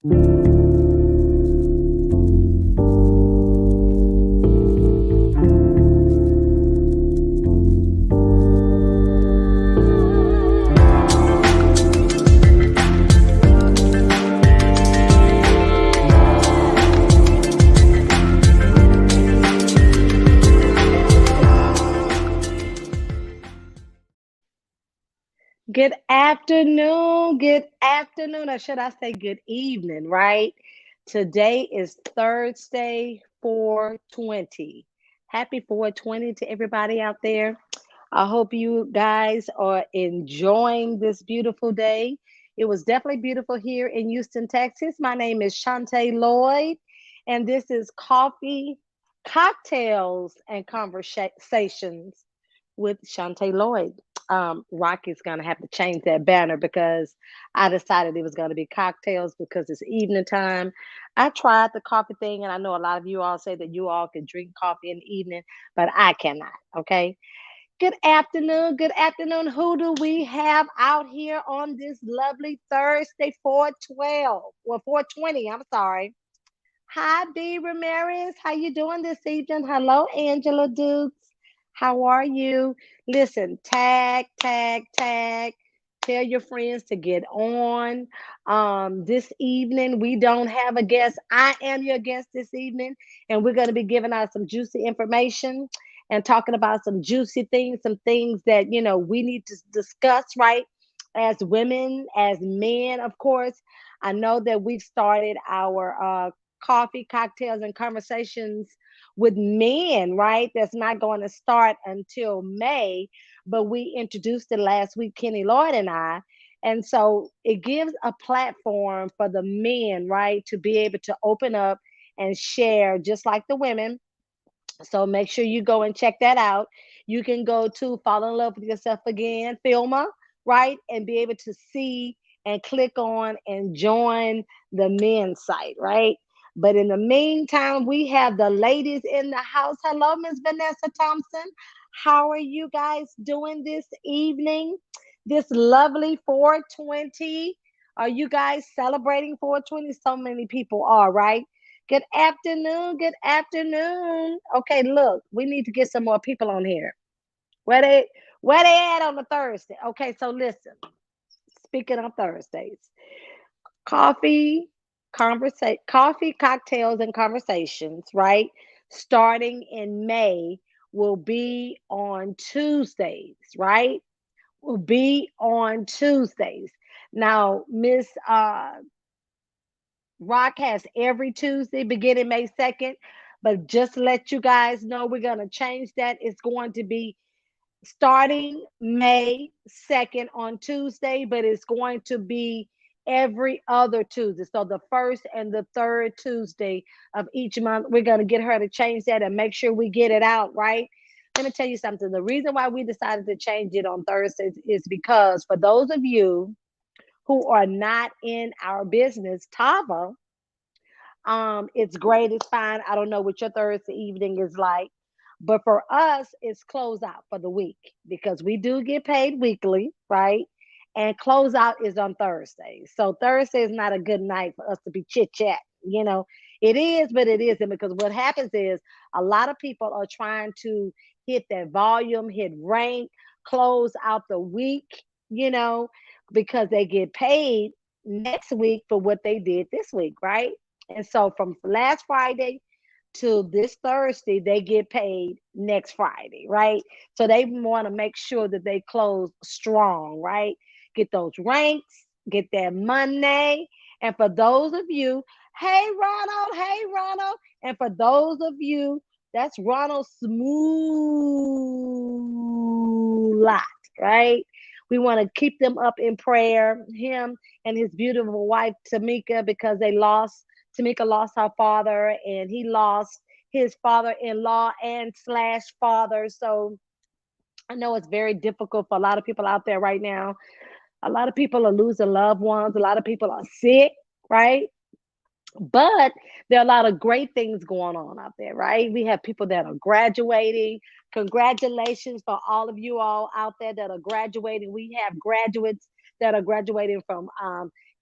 Good afternoon, or should I say good evening, right? Today is Thursday, 420. Happy 420 to everybody out there. I hope you guys are enjoying this beautiful day. It was definitely beautiful here in Houston, Texas. My name is Chante Lloyd, and this is Coffee, Cocktails, and Conversations with Chante Lloyd. Rocky's gonna have to change that banner because I decided it was gonna be cocktails because it's evening time. I tried the coffee thing, and I know a lot of you all say that you all can drink coffee in the evening, but I cannot. Okay. Good afternoon. Good afternoon. Who do we have out here on this lovely Thursday, 412? Well, 420. I'm sorry. Hi, B. Ramirez. How you doing this evening? Hello, Angela Dukes. How are you? Listen, tag, tag, tag. Tell your friends to get on. This evening, we don't have a guest. I am your guest this evening, and we're going to be giving out some juicy information and talking about some juicy things, some things that, we need to discuss, right? As women, as men, of course. I know that we've started our coffee, cocktails, and conversations with men, right? That's not going to start until May, but we introduced it last week, Kenny Lloyd and I. And so it gives a platform for the men, right, to be able to open up and share just like the women. So make sure you go and check that out. You can go to Fall in Love with Yourself Again, Filma, right? And be able to see and click on and join the men's site, right? But in the meantime, we have the ladies in the house. Hello, Miss Vanessa Thompson. How are you guys doing this evening? This lovely 420. Are you guys celebrating 420? So many people are, right? Good afternoon. Good afternoon. Okay, look, we need to get some more people on here. Where they where they at on the Thursday? Okay, so listen. Speaking on Thursdays, coffee, coffee, cocktails, and conversations, right? Starting in May will be on Tuesdays, right? Will be on Tuesdays. Now, Miss Rock has every Tuesday beginning May 2nd. But just to let you guys know, we're going to change that. It's going to be starting May 2nd on Tuesday, but it's going to be every other Tuesday. So the first and the third Tuesday of each month, we're going to get her to change that and make sure we get it out, right? Let me tell you something. The reason why we decided to change it on Thursdays is because for those of you who are not in our business, Tava, it's great, it's fine. I don't know what your Thursday evening is like, but for us, it's close out for the week because we do get paid weekly, right? And close out is on Thursday. So Thursday is not a good night for us to be chit chat. It is, but it isn't because what happens is a lot of people are trying to hit that volume, hit rank, close out the week, you know, because they get paid next week for what they did this week, right? And so from last Friday to this Thursday, they get paid next Friday, right? So they want to make sure that they close strong, right? Get those ranks, get that money. And for those of you, hey Ronald. And for those of you, that's Ronald Smooth Lot, right? We want to keep them up in prayer, him and his beautiful wife Tamika, because Tamika lost her father and he lost his father-in-law and slash father. So I know it's very difficult for a lot of people out there right now. A lot of people are losing loved ones. A lot of people are sick, right? But there are a lot of great things going on out there, right? We have people that are graduating. Congratulations for all of you all out there that are graduating. We have graduates that are graduating from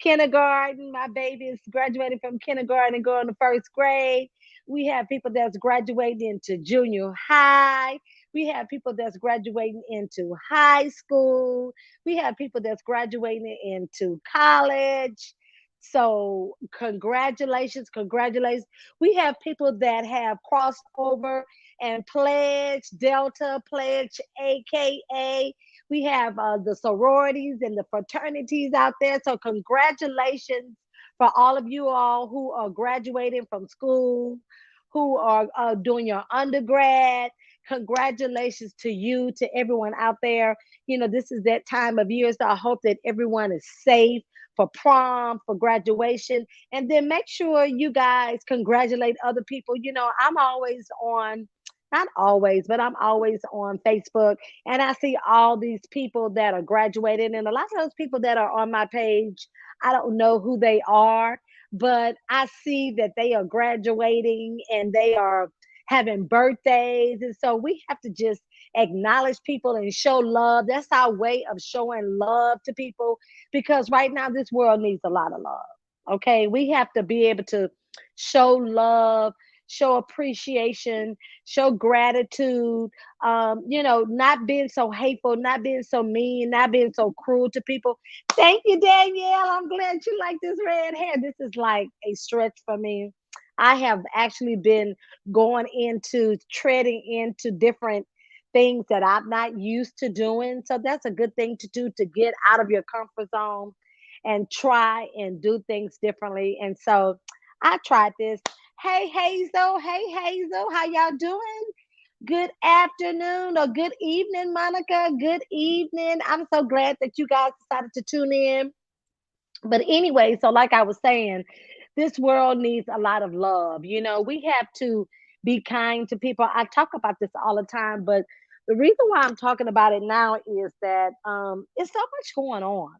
kindergarten. My baby is graduating from kindergarten and going to first grade. We have people that's graduating into junior high. We have people that's graduating into high school. We have people that's graduating into college. So, congratulations, congratulations. We have people that have crossed over and pledged Delta, pledged AKA. We have the sororities and the fraternities out there. So, congratulations for all of you all who are graduating from school, who are doing your undergrad. Congratulations to you, to everyone out there. This is that time of year. So, I hope that everyone is safe for prom, for graduation. And then make sure you guys congratulate other people. I'm always on, not always, but I'm always on Facebook, and I see all these people that are graduating. And a lot of those people that are on my page, I don't know who they are, but I see that they are graduating and they are having birthdays. And so we have to just acknowledge people and show love. That's our way of showing love to people, because right now this world needs a lot of love. Okay, we have to be able to show love, show appreciation, show gratitude. Not being so hateful, not being so mean, not being so cruel to people. Thank you, Danielle. I'm glad you like this red hair. This is like a stretch for me. I have actually been going into treading into different things that I'm not used to doing. So that's a good thing to do, to get out of your comfort zone and try and do things differently. And so I tried this. Hey Hazel, hey Hazel, how y'all doing? Good afternoon or good evening, Monica. Good evening. I'm so glad that you guys decided to tune in. But anyway, so like I was saying, this world needs a lot of love. We have to be kind to people. I talk about this all the time, but the reason why I'm talking about it now is that it's so much going on.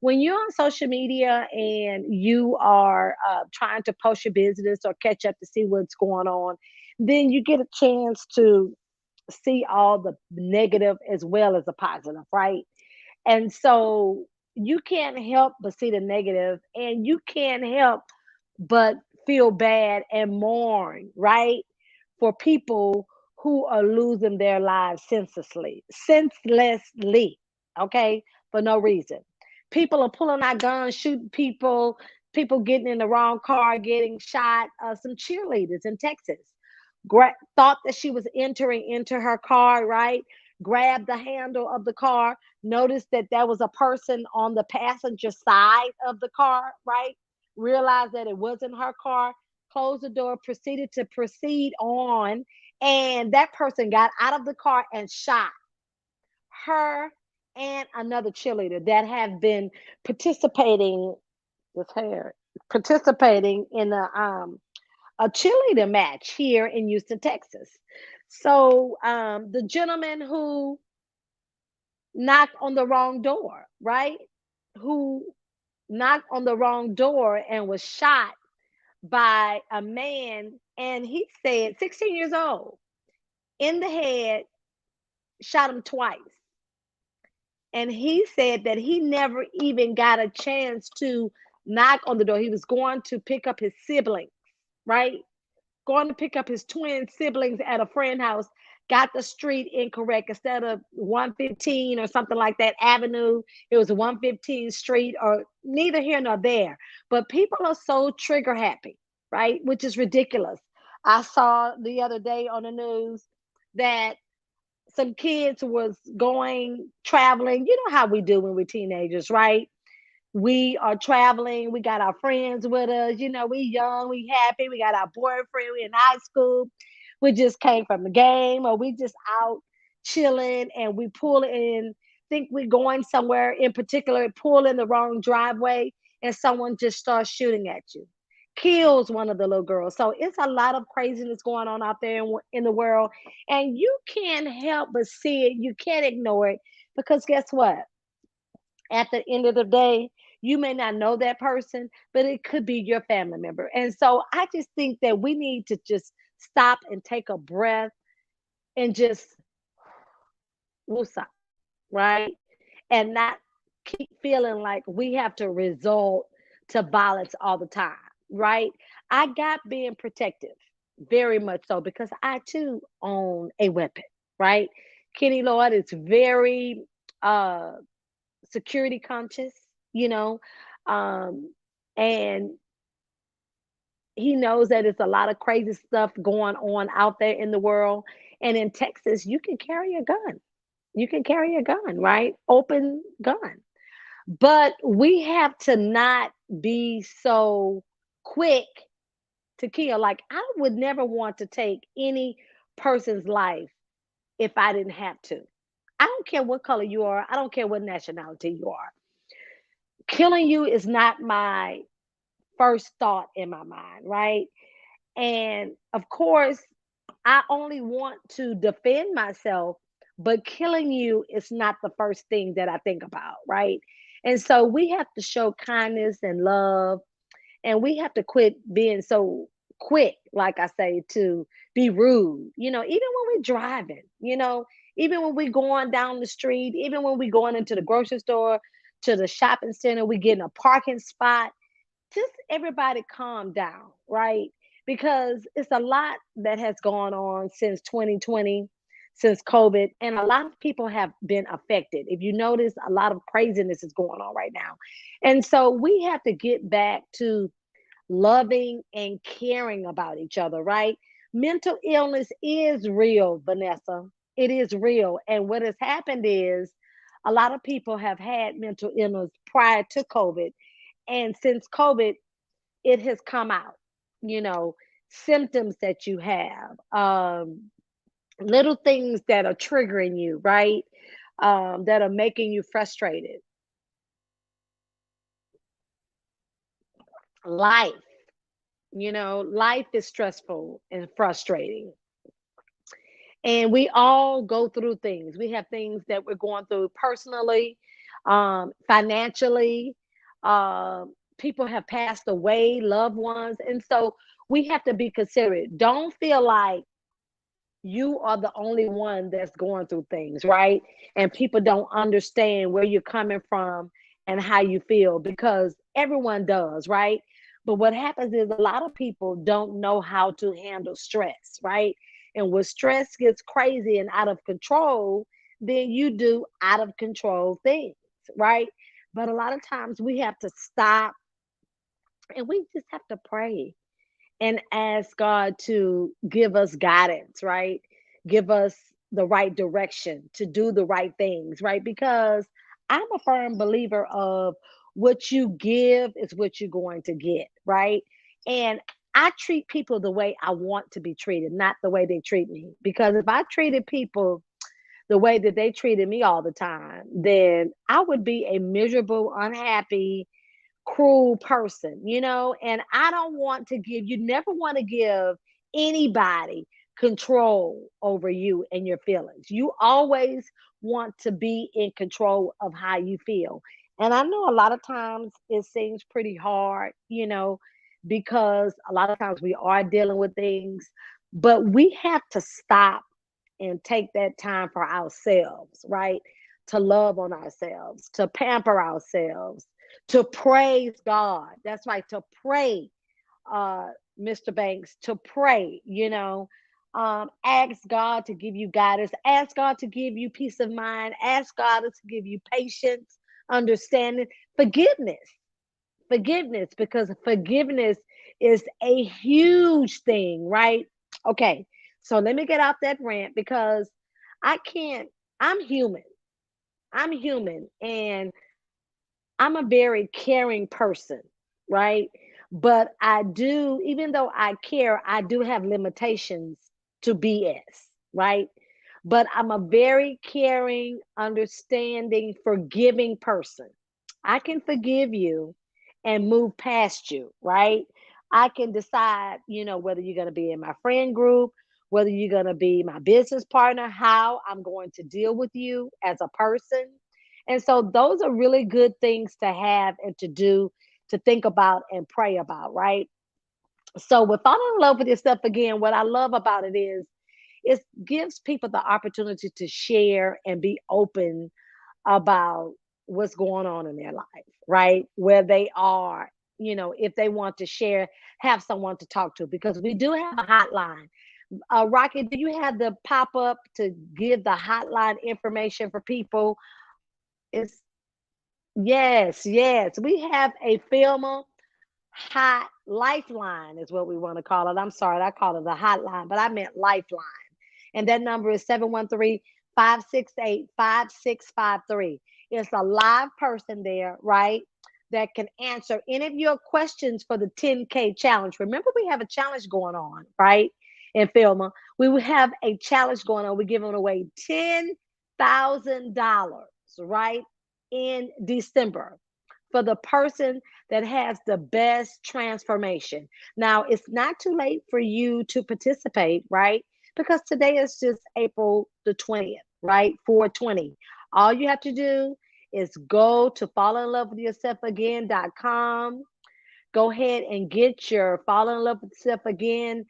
When you're on social media and you are trying to post your business or catch up to see what's going on, then you get a chance to see all the negative as well as the positive, right? And so you can't help but see the negative, and you can't help but feel bad and mourn, right? For people who are losing their lives senselessly, okay, for no reason. People are pulling out guns, shooting people, people getting in the wrong car, getting shot. Some cheerleaders in Texas thought that she was entering into her car, right? Grabbed the handle of the car, noticed that there was a person on the passenger side of the car, right? Realized that it wasn't her car, closed the door, proceeded to proceed on, and that person got out of the car and shot her and another cheerleader that have been participating this hair participating in a cheerleader match here in Houston, Texas. So the gentleman who knocked on the wrong door, right? Who knocked on the wrong door and was shot by a man, and he said 16 years old, in the head, shot him twice. And he said that he never even got a chance to knock on the door. He was going to pick up his siblings, right? Going to pick up his twin siblings at a friend house, got the street incorrect. Instead of 115 or something like that avenue, it was 115 street, or neither here nor there. But people are so trigger happy, right? Which is ridiculous. I saw the other day on the news that some kids was going traveling. You know how we do when we're teenagers, right? We are traveling. We got our friends with us. We young, we happy. We got our boyfriend. We in high school. We just came from the game, or we just out chilling, and we pull in. Think we're going somewhere in particular. Pull in the wrong driveway, and someone just starts shooting at you. Kills one of the little girls. So it's a lot of craziness going on out there in the world, and you can't help but see it. You can't ignore it, because guess what? At the end of the day, you may not know that person, but it could be your family member. And so I just think that we need to just stop and take a breath and just woosah, right? And not keep feeling like we have to resort to violence all the time, right? I got being protective, very much so, because I too own a weapon, right? Kenny Lloyd is very uh security conscious, you know, um, and he knows that it's a lot of crazy stuff going on out there in the world. And in Texas, you can carry a gun. You can carry a gun, right? Open gun. But we have to not be so quick to kill. Like, I would never want to take any person's life if I didn't have to. I don't care what color you are, I don't care what nationality you are. Killing you is not my first thought in my mind, right? And of course, I only want to defend myself, but killing you is not the first thing that I think about, right? And so we have to show kindness and love, and we have to quit being so quick, like I say, to be rude. Even when we're driving, even when we're going down the street, even when we're going into the grocery store, to the shopping center, we get in a parking spot, just everybody calm down, right? Because it's a lot that has gone on since 2020, since COVID, and a lot of people have been affected. If you notice, a lot of craziness is going on right now. And so we have to get back to loving and caring about each other, right? Mental illness is real, Vanessa. It is real. And what has happened is a lot of people have had mental illness prior to COVID. And since COVID, it has come out, you know, symptoms that you have, little things that are triggering you, right? That are making you frustrated. Life, life is stressful and frustrating. And we all go through things. We have things that we're going through personally, financially. People have passed away, loved ones. And so we have to be considerate. Don't feel like you are the only one that's going through things, right? And people don't understand where you're coming from and how you feel, because everyone does, right? But what happens is a lot of people don't know how to handle stress, right? And when stress gets crazy and out of control, then you do out of control things, right? But a lot of times we have to stop and we just have to pray and ask God to give us guidance, right? Give us the right direction to do the right things, right? Because I'm a firm believer of what you give is what you're going to get, right? And I treat people the way I want to be treated, not the way they treat me. Because if I treated people the way that they treated me all the time, then I would be a miserable, unhappy, cruel person, and I don't want to you never want to give anybody control over you and your feelings. You always want to be in control of how you feel. And I know a lot of times it seems pretty hard, because a lot of times we are dealing with things, but we have to stop and take that time for ourselves, right? To love on ourselves, to pamper ourselves, to praise God. That's right, to pray, uh, Mr. Banks, to pray, ask God to give you guidance, ask God to give you peace of mind, ask God to give you patience, understanding, forgiveness, because forgiveness is a huge thing, right? Okay, so let me get out that rant because I can't, I'm human. I'm human and I'm a very caring person, right? But I do, even though I care, I do have limitations to BS, right? But I'm a very caring, understanding, forgiving person. I can forgive you and move past you, right? I can decide, whether you're going to be in my friend group, whether you're going to be my business partner, how I'm going to deal with you as a person. And so those are really good things to have and to do, to think about and pray about, right? So with falling in love with yourself again, what I love about it is it gives people the opportunity to share and be open about what's going on in their life, right? Where they are, if they want to share, have someone to talk to, because we do have a hotline. Rocky, do you have the pop up to give the hotline information for people? It's Yes, yes. We have a Filmer hot lifeline is what we want to call it. I'm sorry, I call it a hotline, but I meant lifeline. And that number is 713-568-5653. It's a live person there, right? That can answer any of your questions for the 10K challenge. Remember, we have a challenge going on, right? In Filma, we will have a challenge going on. We're giving away $10,000, right? In December for the person that has the best transformation. Now, it's not too late for you to participate, right? Because today is just April the 20th, right? 420. All you have to do is go to fallinlovewithyourselfagain.com. Go ahead and get your Fall in Love with Yourself Again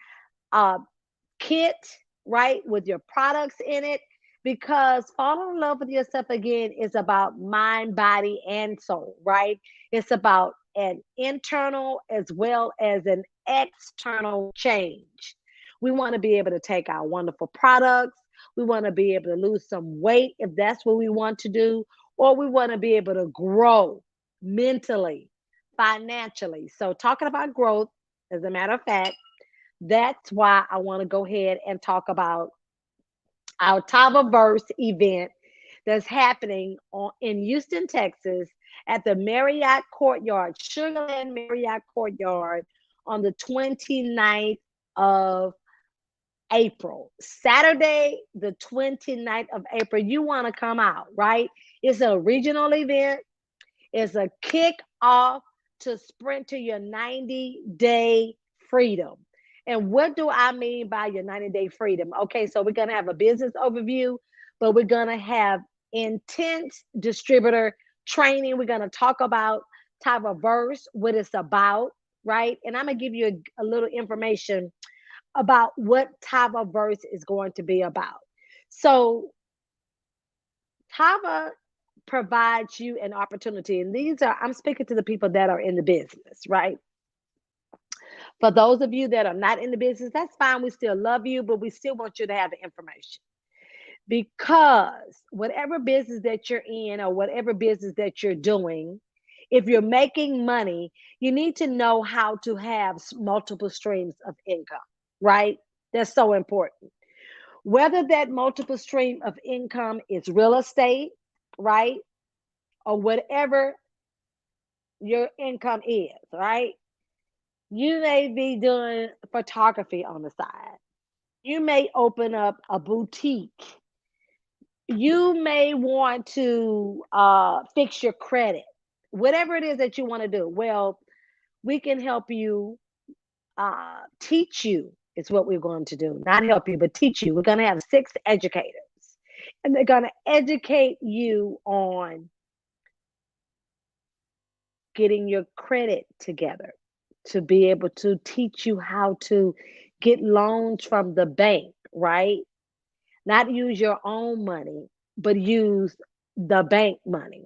uh, kit, right, with your products in it, because fall in love with yourself again is about mind, body, and soul, right? It's about an internal as well as an external change. We want to be able to take our wonderful products. We want to be able to lose some weight if that's what we want to do, or we want to be able to grow mentally, financially. So, talking about growth, as a matter of fact, that's why I want to go ahead and talk about our Verse event that's happening in Houston, Texas at the Marriott Courtyard, Sugarland Marriott Courtyard on the 29th of April. Saturday, the 29th of April. You want to come out, right? It's a regional event. It's a kick-off to sprint to your 90-day freedom. And what do I mean by your 90-day freedom? Okay, so we're going to have a business overview, but we're going to have intense distributor training. We're going to talk about Type of Verse, what it's about, right? And I'm going to give you a little information about what Type of Verse is going to be about. So, Tava provides you an opportunity, and I'm speaking to the people that are in the business, right? For those of you that are not in the business, that's fine. We still love you, but we still want you to have the information. Because whatever business that you're in or whatever business that you're doing, if you're making money, you need to know how to have multiple streams of income, right? That's so important. Whether that multiple stream of income is real estate, right? Or whatever your income is, right? You may be doing photography on the side. You may open up a boutique. You may want to fix your credit. Whatever it is that you want to do. Well, we can help you, teach you, is what we're going to do. Not help you, but teach you. We're going to have 6 educators, and they're going to educate you on getting your credit together, to be able to teach you how to get loans from the bank, right? Not use your own money, but use the bank money.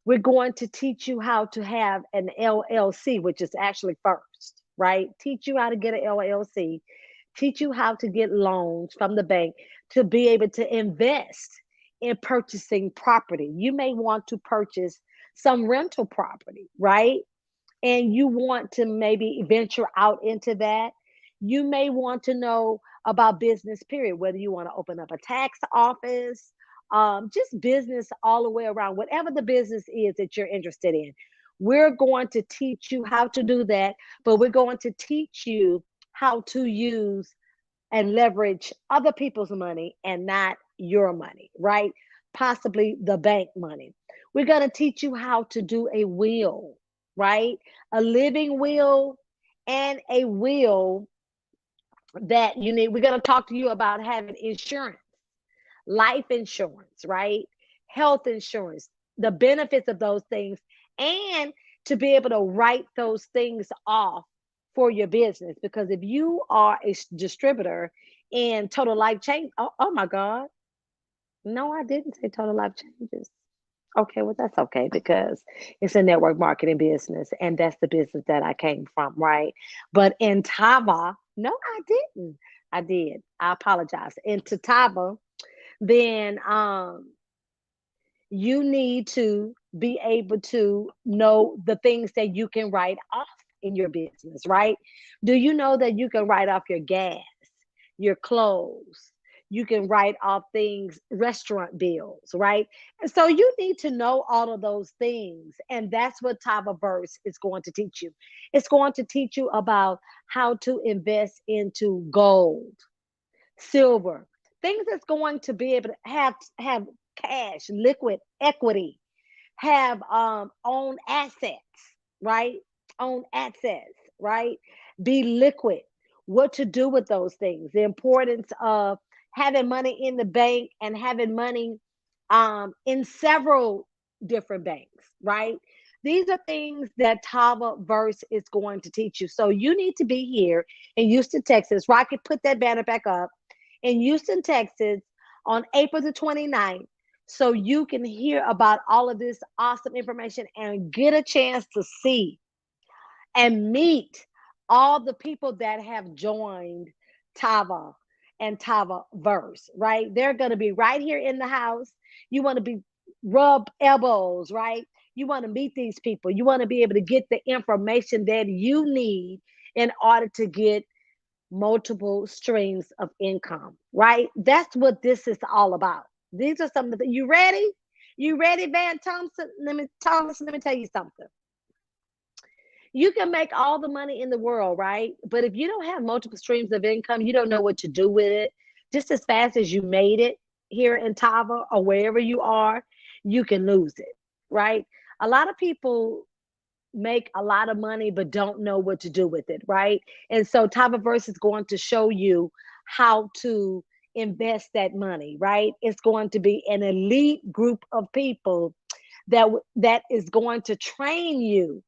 We're going to teach you how to have an LLC, which is actually first, right? Teach you how to get an LLC, teach you how to get loans from the bank to be able to invest in purchasing property. You may want to purchase some rental property, right? And you want to maybe venture out into that. You may want to know about business, period, whether you want to open up a tax office, just business all the way around, whatever the business is that you're interested in. We're going to teach you how to do that, but we're going to teach you how to use and leverage other people's money and not your money, right? Possibly the bank money. We're going to teach you how to do a will, right? A living will and a will that you need. We're going to talk to you about having insurance, life insurance, right? Health insurance, the benefits of those things, and to be able to write those things off for your business. Because if you are a distributor in Total Life Change, oh my God. No, I didn't say Total Life Changes. Okay, well, that's okay because it's a network marketing business, and that's the business that I came from, right? But in Tava, no, I didn't. I did. I apologize. In Tava, then you need to be able to know the things that you can write off in your business, right? Do you know that you can write off your gas, your clothes? You can write off things, restaurant bills, right? And so you need to know all of those things. And that's what Tava Verse is going to teach you. It's going to teach you about how to invest into gold, silver, things that's going to be able to have cash, liquid equity, have own assets, right? Own assets, right? Be liquid. What to do with those things? The importance of having money in the bank and having money in several different banks, right? These are things that Tava Verse is going to teach you. So you need to be here in Houston, Texas. Rocky, put that banner back up in Houston, Texas on April the 29th so you can hear about all of this awesome information and get a chance to see and meet all the people that have joined Tava and Tava Verse, right? They're going to be right here in the house. You want to be rub elbows, right? You want to meet these people. You want to be able to get the information that you need in order to get multiple streams of income, right? That's what this is all about. These are some of the, you ready? You ready, Van Thompson? Let me tell you something. You can make all the money in the world, right? But if you don't have multiple streams of income, you don't know what to do with it. Just as fast as you made it here in Tava or wherever you are, you can lose it, right? A lot of people make a lot of money but don't know what to do with it, right? And so Tavaverse is going to show you how to invest that money, right? It's going to be an elite group of people that is going to train you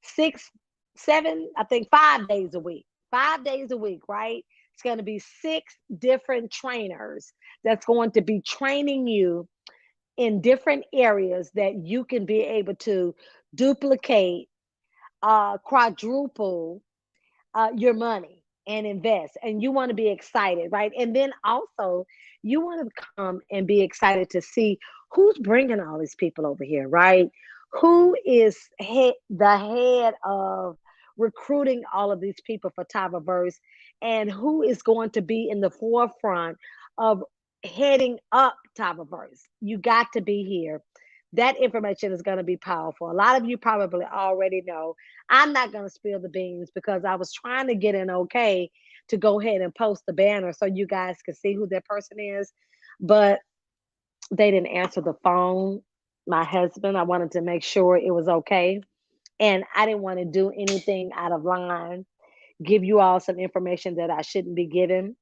six, seven, I think 5 days a week. 5 days a week, right? It's going to be six different trainers that's going to be training you in different areas that you can be able to duplicate, quadruple your money and invest. And you want to be excited, right? And then also, you want to come and be excited to see who's bringing all these people over here, right? Who is the head of recruiting all of these people for Tyververse, and who is going to be in the forefront of heading up Tyververse? You got to be here. That information is going to be powerful. A lot of you probably already know. I'm not going to spill the beans because I was trying to get an okay to go ahead and post the banner so you guys can see who that person is. But they didn't answer the phone. My husband, I wanted to make sure it was okay. And I didn't want to do anything out of line, give you all some information that I shouldn't be giving,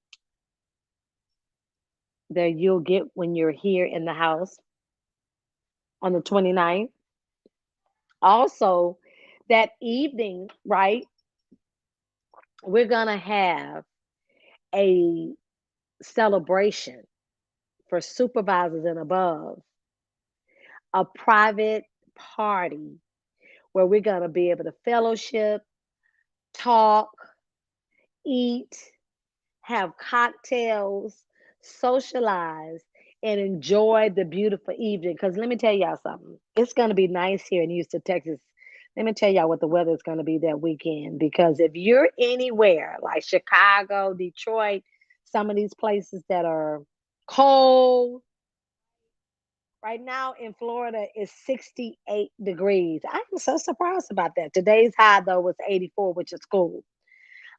that you'll get when you're here in the house on the 29th. Also, that evening, right, we're going to have a celebration for supervisors and above, a private party where we're going to be able to fellowship, talk, eat, have cocktails, socialize, and enjoy the beautiful evening. Because let me tell y'all something, it's going to be nice here in Houston, Texas. Let me tell y'all what the weather is going to be that weekend. Because if you're anywhere like Chicago, Detroit, some of these places that are cold, right now in Florida is 68 degrees. I'm so surprised about that. Today's high though was 84, which is cool.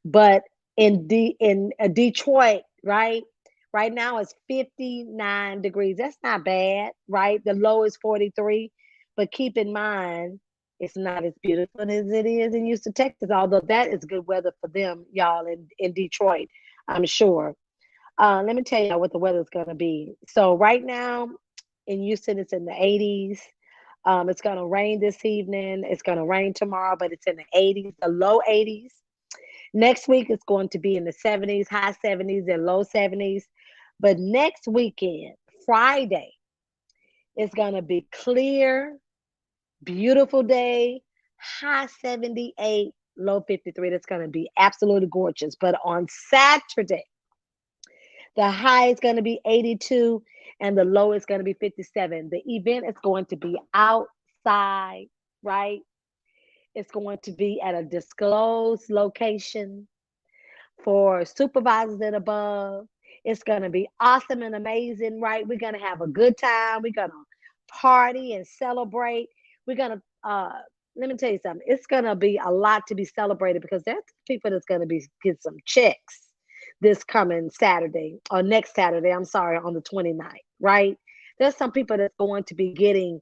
But in Detroit, right? Right now it's 59 degrees. That's not bad, right? The low is 43. But keep in mind, it's not as beautiful as it is in Houston, Texas, although that is good weather for them, y'all, in Detroit, I'm sure. Let me tell y'all what the weather is going to be. So right now in Houston, it's in the 80s. It's going to rain this evening. It's going to rain tomorrow, but it's in the 80s, the low 80s. Next week, it's going to be in the 70s, high 70s, and low 70s. But next weekend, Friday, It's going to be clear, beautiful day, high 78, low 53. That's going to be absolutely gorgeous. But on Saturday, the high is going to be 82 and the low is going to be 57. The event is going to be outside, right? It's going to be at a disclosed location for supervisors and above. It's going to be awesome and amazing, right? We're going to have a good time. We're going to party and celebrate. We're going to, let me tell you something. It's going to be a lot to be celebrated because there's people that's going to be get some checks this coming Saturday or next Saturday. I'm sorry, on the 29th, right? There's some people that's going to be getting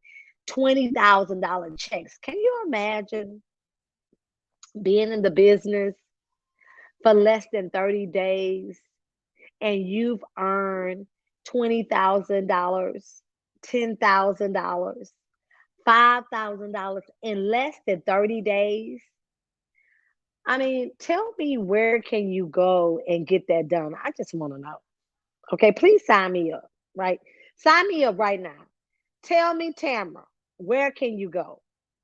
$20,000 checks. Can you imagine being in the business for less than 30 days and you've earned $20,000, $10,000, $5,000 in less than 30 days? I mean, tell me, where can you go and get that done? I just want to know. Okay, please sign me up, right? Sign me up right now. Tell me, Tamara, where can you go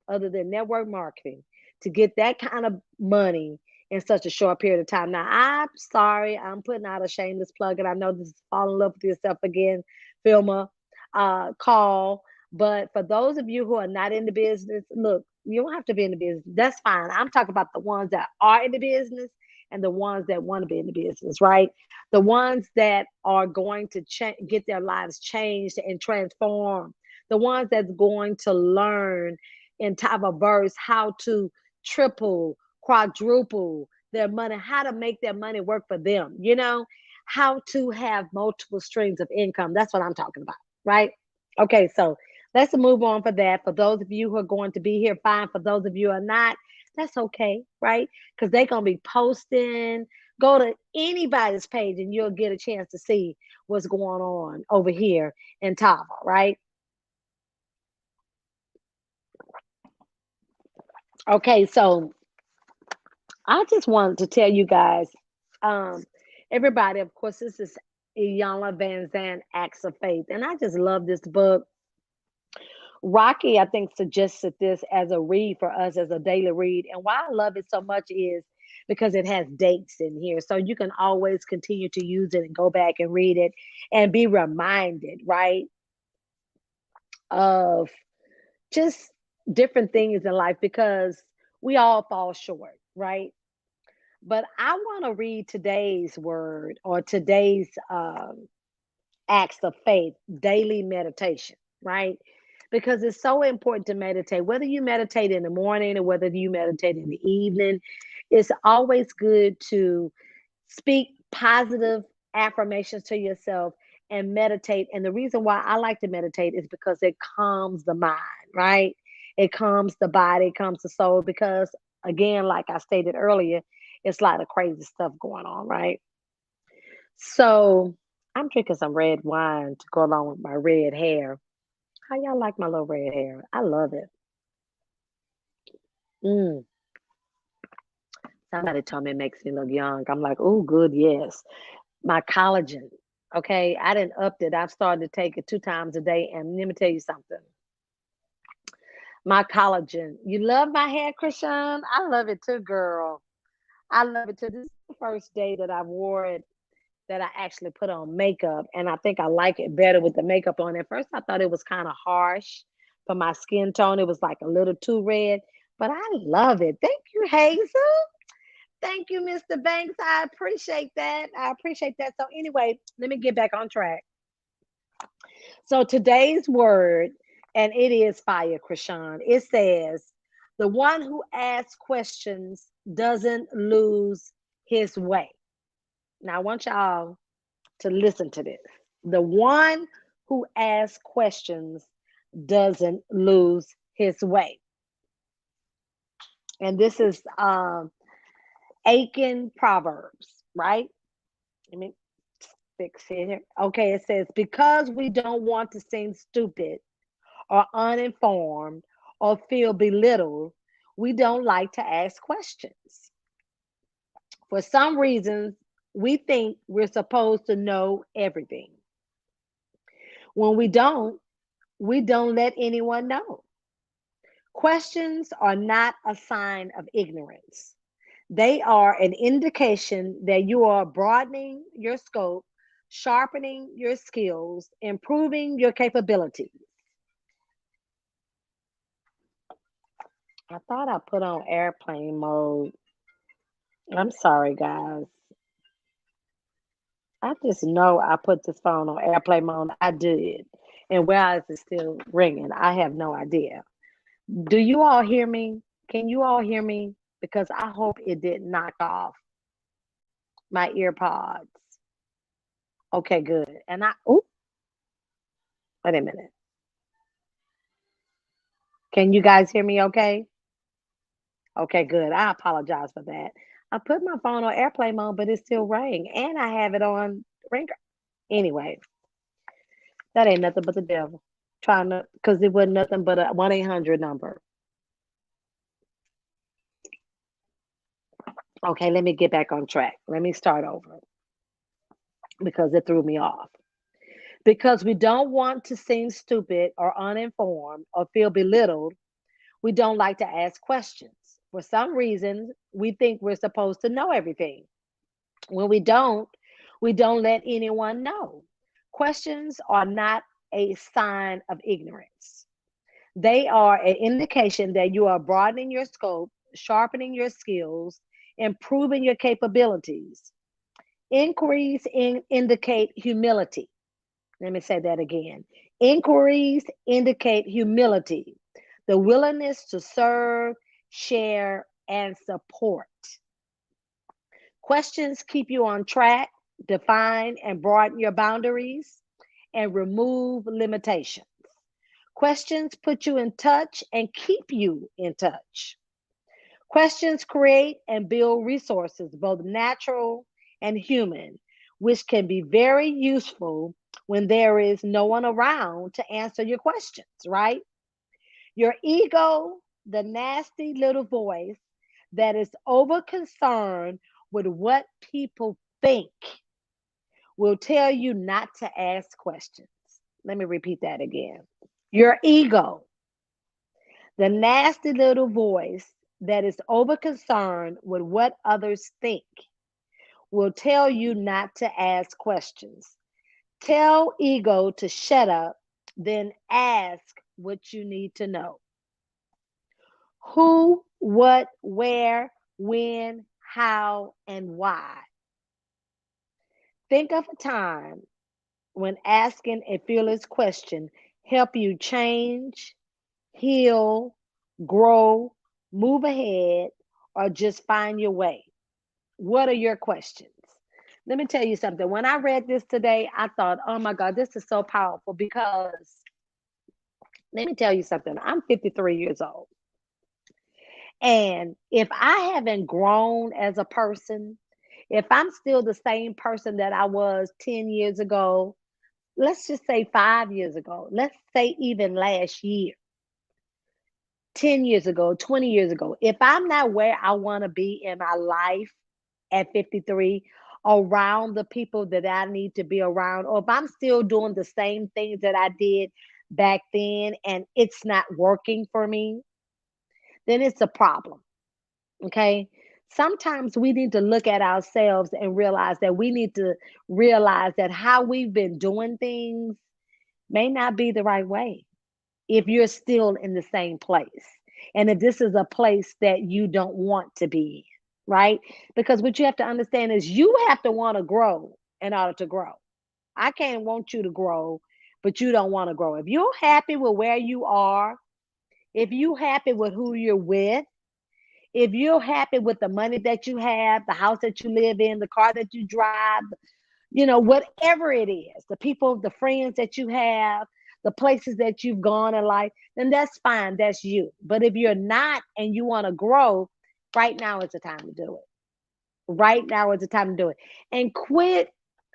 other than network marketing to get that kind of money in such a short period of time? Now, I'm sorry, I'm putting out a shameless plug, and I know this is fall in love with yourself again, Filma, call. But for those of you who are not in the business, look, you don't have to be in the business. That's fine. I'm talking about the ones that are in the business and the ones that want to be in the business, right? The ones that are going to get their lives changed and transformed, the ones that's going to learn in type of verse how to triple, quadruple their money, how to make their money work for them, how to have multiple streams of income. That's what I'm talking about, right? Okay, so let's move on for that. For those of you who are going to be here, fine. For those of you who are not, that's okay, right? Because they're going to be posting. Go to anybody's page and you'll get a chance to see what's going on over here in Tava, right? Okay, so I just wanted to tell you guys, um, everybody, of course, this is Iyanla Van Zandt, Acts of Faith. And I just love this book. Rocky, I think, suggested this as a read for us, as a daily read. And why I love it so much is because it has dates in here. So you can always continue to use it and go back and read it and be reminded, right, of just different things in life because we all fall short, right? But I want to read today's word or today's acts of faith, daily meditation, right? Because it's so important to meditate, whether you meditate in the morning or whether you meditate in the evening. It's always good to speak positive affirmations to yourself and meditate. And the reason why I like to meditate is because it calms the mind, right? It calms the body, it calms the soul. Because, again, like I stated earlier, it's a lot of crazy stuff going on, right? So I'm drinking some red wine to go along with my red hair. How y'all like my little red hair? I love it. Mm. Somebody told me it makes me look young. I'm like, oh, good, yes. My collagen. Okay, I didn't upped it. I've started to take it 2 times a day. And let me tell you something. My collagen. You love my hair, Krishan? I love it too, girl. I love it too. This is the first day that I wore it, that I actually put on makeup, and I think I like it better with the makeup on. At first, I thought it was kind of harsh for my skin tone. It was like a little too red, but I love it. Thank you, Hazel. Thank you, Mr. Banks. I appreciate that. I appreciate that. So, anyway, let me get back on track. So, today's word, and it is fire, Krishan. It says, the one who asks questions doesn't lose his way. Now, I want y'all to listen to this. The one who asks questions doesn't lose his way. And this is Aiken Proverbs, right? Let me fix it here. Okay, it says, because we don't want to seem stupid or uninformed or feel belittled, we don't like to ask questions. For some reasons, we think we're supposed to know everything. When we don't, We don't let anyone know. Questions are not a sign of ignorance. They are an indication that you are broadening your scope, sharpening your skills, improving your capabilities. I thought I put on airplane mode. I'm sorry, guys. I just know I put this phone on airplane mode. I did. And why is it still ringing? I have no idea. Do you all hear me? Can you all hear me? Because I hope it didn't knock off my ear pods. Okay, good. And oh, wait a minute. Can you guys hear me okay? Okay, good. I apologize for that. I put my phone on airplane mode, but it still rang. And I have it on ringer. Anyway, that ain't nothing but the devil. Trying to, because it wasn't nothing but a 1-800 number. Okay, let me get back on track. Let me start over because it threw me off. Because we don't want to seem stupid or uninformed or feel belittled, we don't like to ask questions. For some reason, we think we're supposed to know everything. When we don't let anyone know. Questions are not a sign of ignorance. They are an indication that you are broadening your scope, sharpening your skills, improving your capabilities. Inquiries indicate humility. Let me say that again. Inquiries indicate humility, the willingness to serve, share, and support. Questions keep you on track, define and broaden your boundaries, and remove limitations. Questions put you in touch and keep you in touch. Questions create and build resources, both natural and human, which can be very useful when there is no one around to answer your questions, right? Your ego, the nasty little voice that is over concerned with what people think, will tell you not to ask questions. Let me repeat that again. Your ego, the nasty little voice that is over concerned with what others think, will tell you not to ask questions. Tell ego to shut up, then ask what you need to know. Who, what, where, when, how, and why. Think of a time when asking a fearless question help you change, heal, grow, move ahead, or just find your way. What are your questions? Let me tell you something. When I read this today, I thought, oh my God, this is so powerful because let me tell you something. I'm 53 years old. And if I haven't grown as a person, if I'm still the same person that I was 10 years ago, let's just say 5 years ago, let's say even last year, 10 years ago, 20 years ago, if I'm not where I want to be in my life at 53, around the people that I need to be around, or if I'm still doing the same things that I did back then and it's not working for me, then it's a problem. Okay. Sometimes we need to look at ourselves and realize that we need to realize that how we've been doing things may not be the right way if you're still in the same place. And if this is a place that you don't want to be in, right? Because what you have to understand is you have to want to grow in order to grow. I can't want you to grow, but you don't want to grow. If you're happy with where you are, if you're happy with who you're with, if you're happy with the money that you have, the house that you live in, the car that you drive, whatever it is, the people, the friends that you have, the places that you've gone in life, then that's fine. That's you. But if you're not and you want to grow, right now is the time to do it. Right now is the time to do it. And quit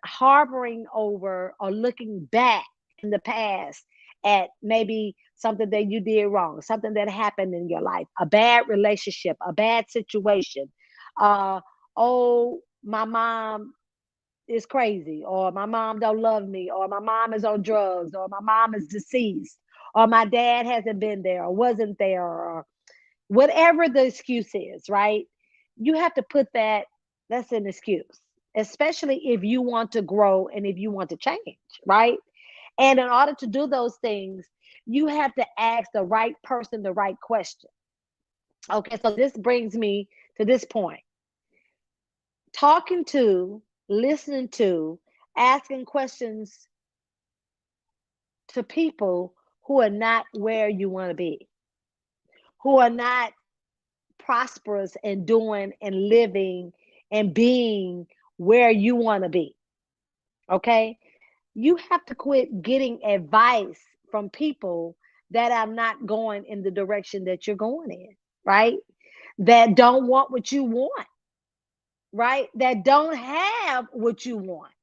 harboring over or looking back in the past at maybe something that you did wrong, something that happened in your life, a bad relationship, a bad situation. Uh, oh, my mom is crazy, or my mom don't love me, or my mom is on drugs, or my mom is deceased, or my dad hasn't been there or wasn't there, or whatever the excuse is, right? You have to put that's an excuse, especially if you want to grow and if you want to change, right? And in order to do those things, you have to ask the right person the right question. Okay, so this brings me to this point: talking to, listening to, asking questions to people who are not where you want to be, who are not prosperous and doing and living and being where you want to be. Okay. You have to quit getting advice from people that are not going in the direction that you're going in, right? That don't want what you want, right? That don't have what you want.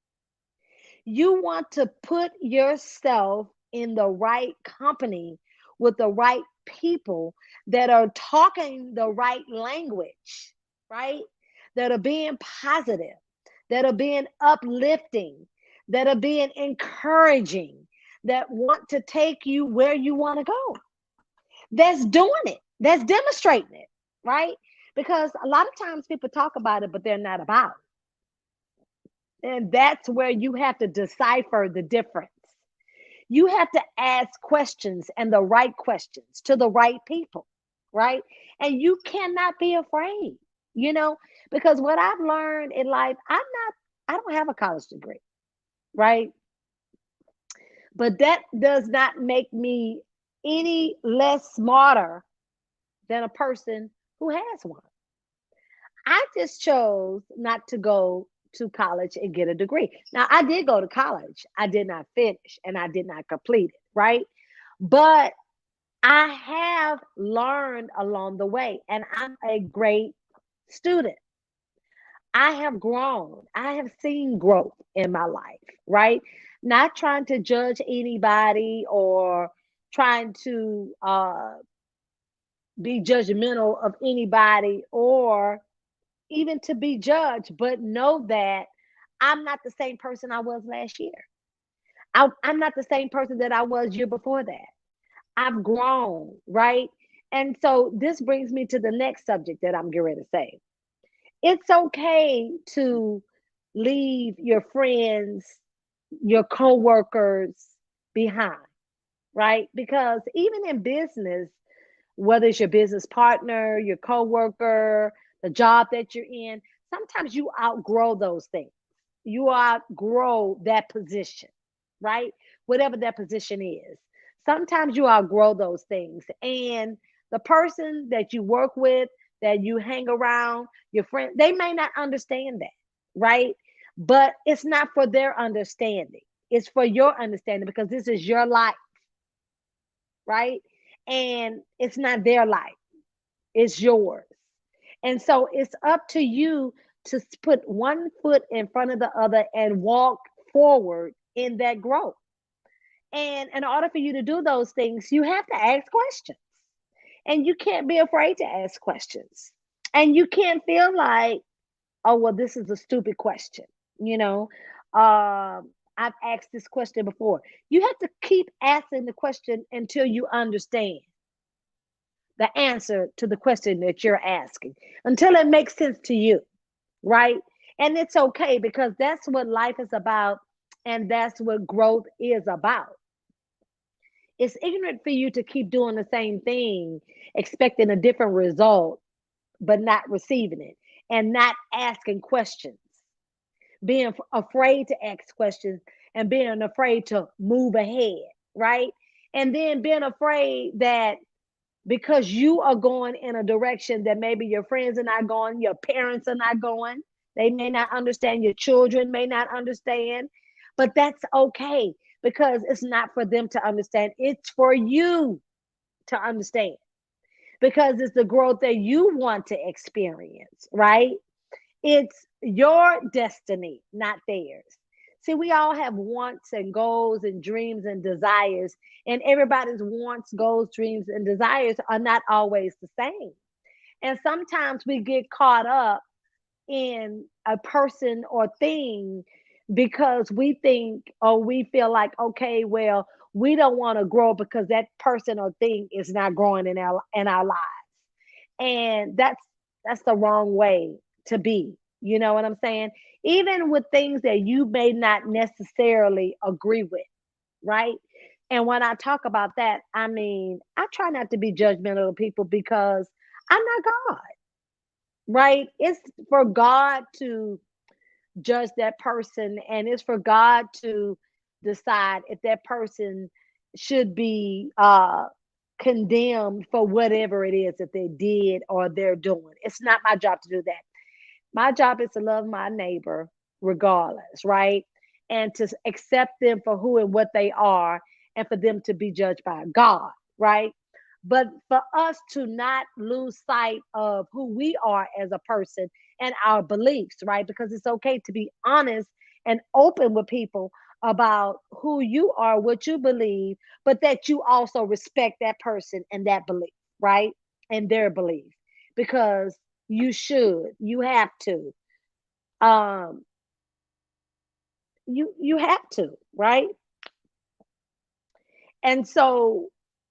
You want to put yourself in the right company with the right people that are talking the right language, right? That are being positive, that are being uplifting, that are being encouraging, that want to take you where you want to go. That's doing it, that's demonstrating it, right? Because a lot of times people talk about it, but they're not about it. And that's where you have to decipher the difference. You have to ask questions, and the right questions to the right people, right? And you cannot be afraid, you know, because what I've learned in life, I don't have a college degree, right? But that does not make me any less smarter than a person who has one. I just chose not to go to college and get a degree. Now, I did go to college. I did not finish and I did not complete it, right? But I have learned along the way, and I'm a great student. I have grown. I have seen growth in my life, right? Not trying to judge anybody or trying to be judgmental of anybody or even to be judged, but know that I'm not the same person I was last year. I'm not the same person that I was year before that. I've grown, right? And so this brings me to the next subject that I'm getting ready to say. It's okay to leave your friends, your coworkers behind, right? Because even in business, whether it's your business partner, your coworker, the job that you're in, sometimes you outgrow those things. You outgrow that position, right? Whatever that position is. Sometimes you outgrow those things. And the person that you work with, that you hang around, your friend, they may not understand that, right? But it's not for their understanding. It's for your understanding because this is your life, right? And it's not their life, it's yours. And so it's up to you to put one foot in front of the other and walk forward in that growth. And in order for you to do those things, you have to ask questions. And you can't be afraid to ask questions. And you can't feel like, oh, well, this is a stupid question. You know, I've asked this question before. You have to keep asking the question until you understand the answer to the question that you're asking, until it makes sense to you, right? And it's okay because that's what life is about and that's what growth is about. It's ignorant for you to keep doing the same thing, expecting a different result, but not receiving it and not asking questions, being afraid to ask questions and being afraid to move ahead, right? And then being afraid that because you are going in a direction that maybe your friends are not going, your parents are not going. They may not understand, your children may not understand, but that's okay because it's not for them to understand. It's for you to understand because it's the growth that you want to experience, right? It's your destiny, not theirs. See, we all have wants and goals and dreams and desires, and everybody's wants, goals, dreams, and desires are not always the same. And sometimes we get caught up in a person or thing because we think or we feel like, okay, well, we don't want to grow because that person or thing is not growing in our lives. And that's the wrong way to be. You know what I'm saying? Even with things that you may not necessarily agree with, right? And when I talk about that, I mean, I try not to be judgmental of people because I'm not God, right? It's for God to judge that person, and it's for God to decide if that person should be condemned for whatever it is that they did or they're doing. It's not my job to do that. My job is to love my neighbor regardless, right? And to accept them for who and what they are, and for them to be judged by God, right? But for us to not lose sight of who we are as a person and our beliefs, right? Because it's okay to be honest and open with people about who you are, what you believe, but that you also respect that person and that belief, right? And their belief. Because you have to. Um, you have to, right? And so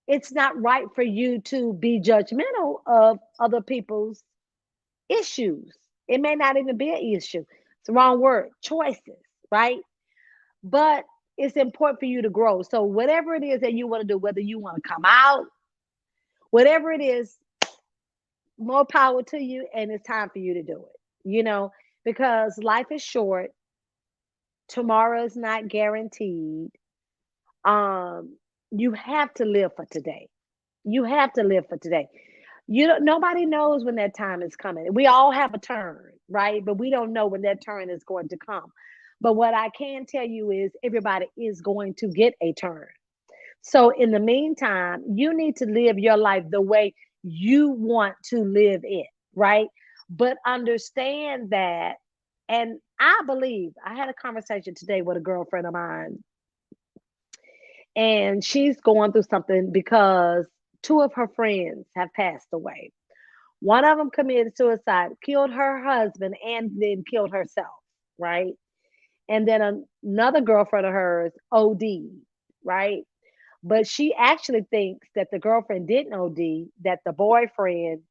it's not right for you to be judgmental of other people's issues. It may not even be an issue. It's the wrong word, choices, right? But it's important for you to grow. So whatever it is that you want to do, whether you want to come out, whatever it is, more power to you, and it's time for you to do it. Because life is short, tomorrow is not guaranteed. Um, you have to live for today. You have to live for today. You don't, nobody knows when that time is coming. We all have a turn, right? But we don't know when that turn is going to come. But what I can tell you is everybody is going to get a turn. So in the meantime, you need to live your life the way you want to live it, right? But understand that, and I believe I had a conversation today with a girlfriend of mine, and she's going through something because two of her friends have passed away. One of them committed suicide, killed her husband, and then killed herself, right? And then another girlfriend of hers OD'd, right? But she actually thinks that the girlfriend didn't OD, that the boyfriend,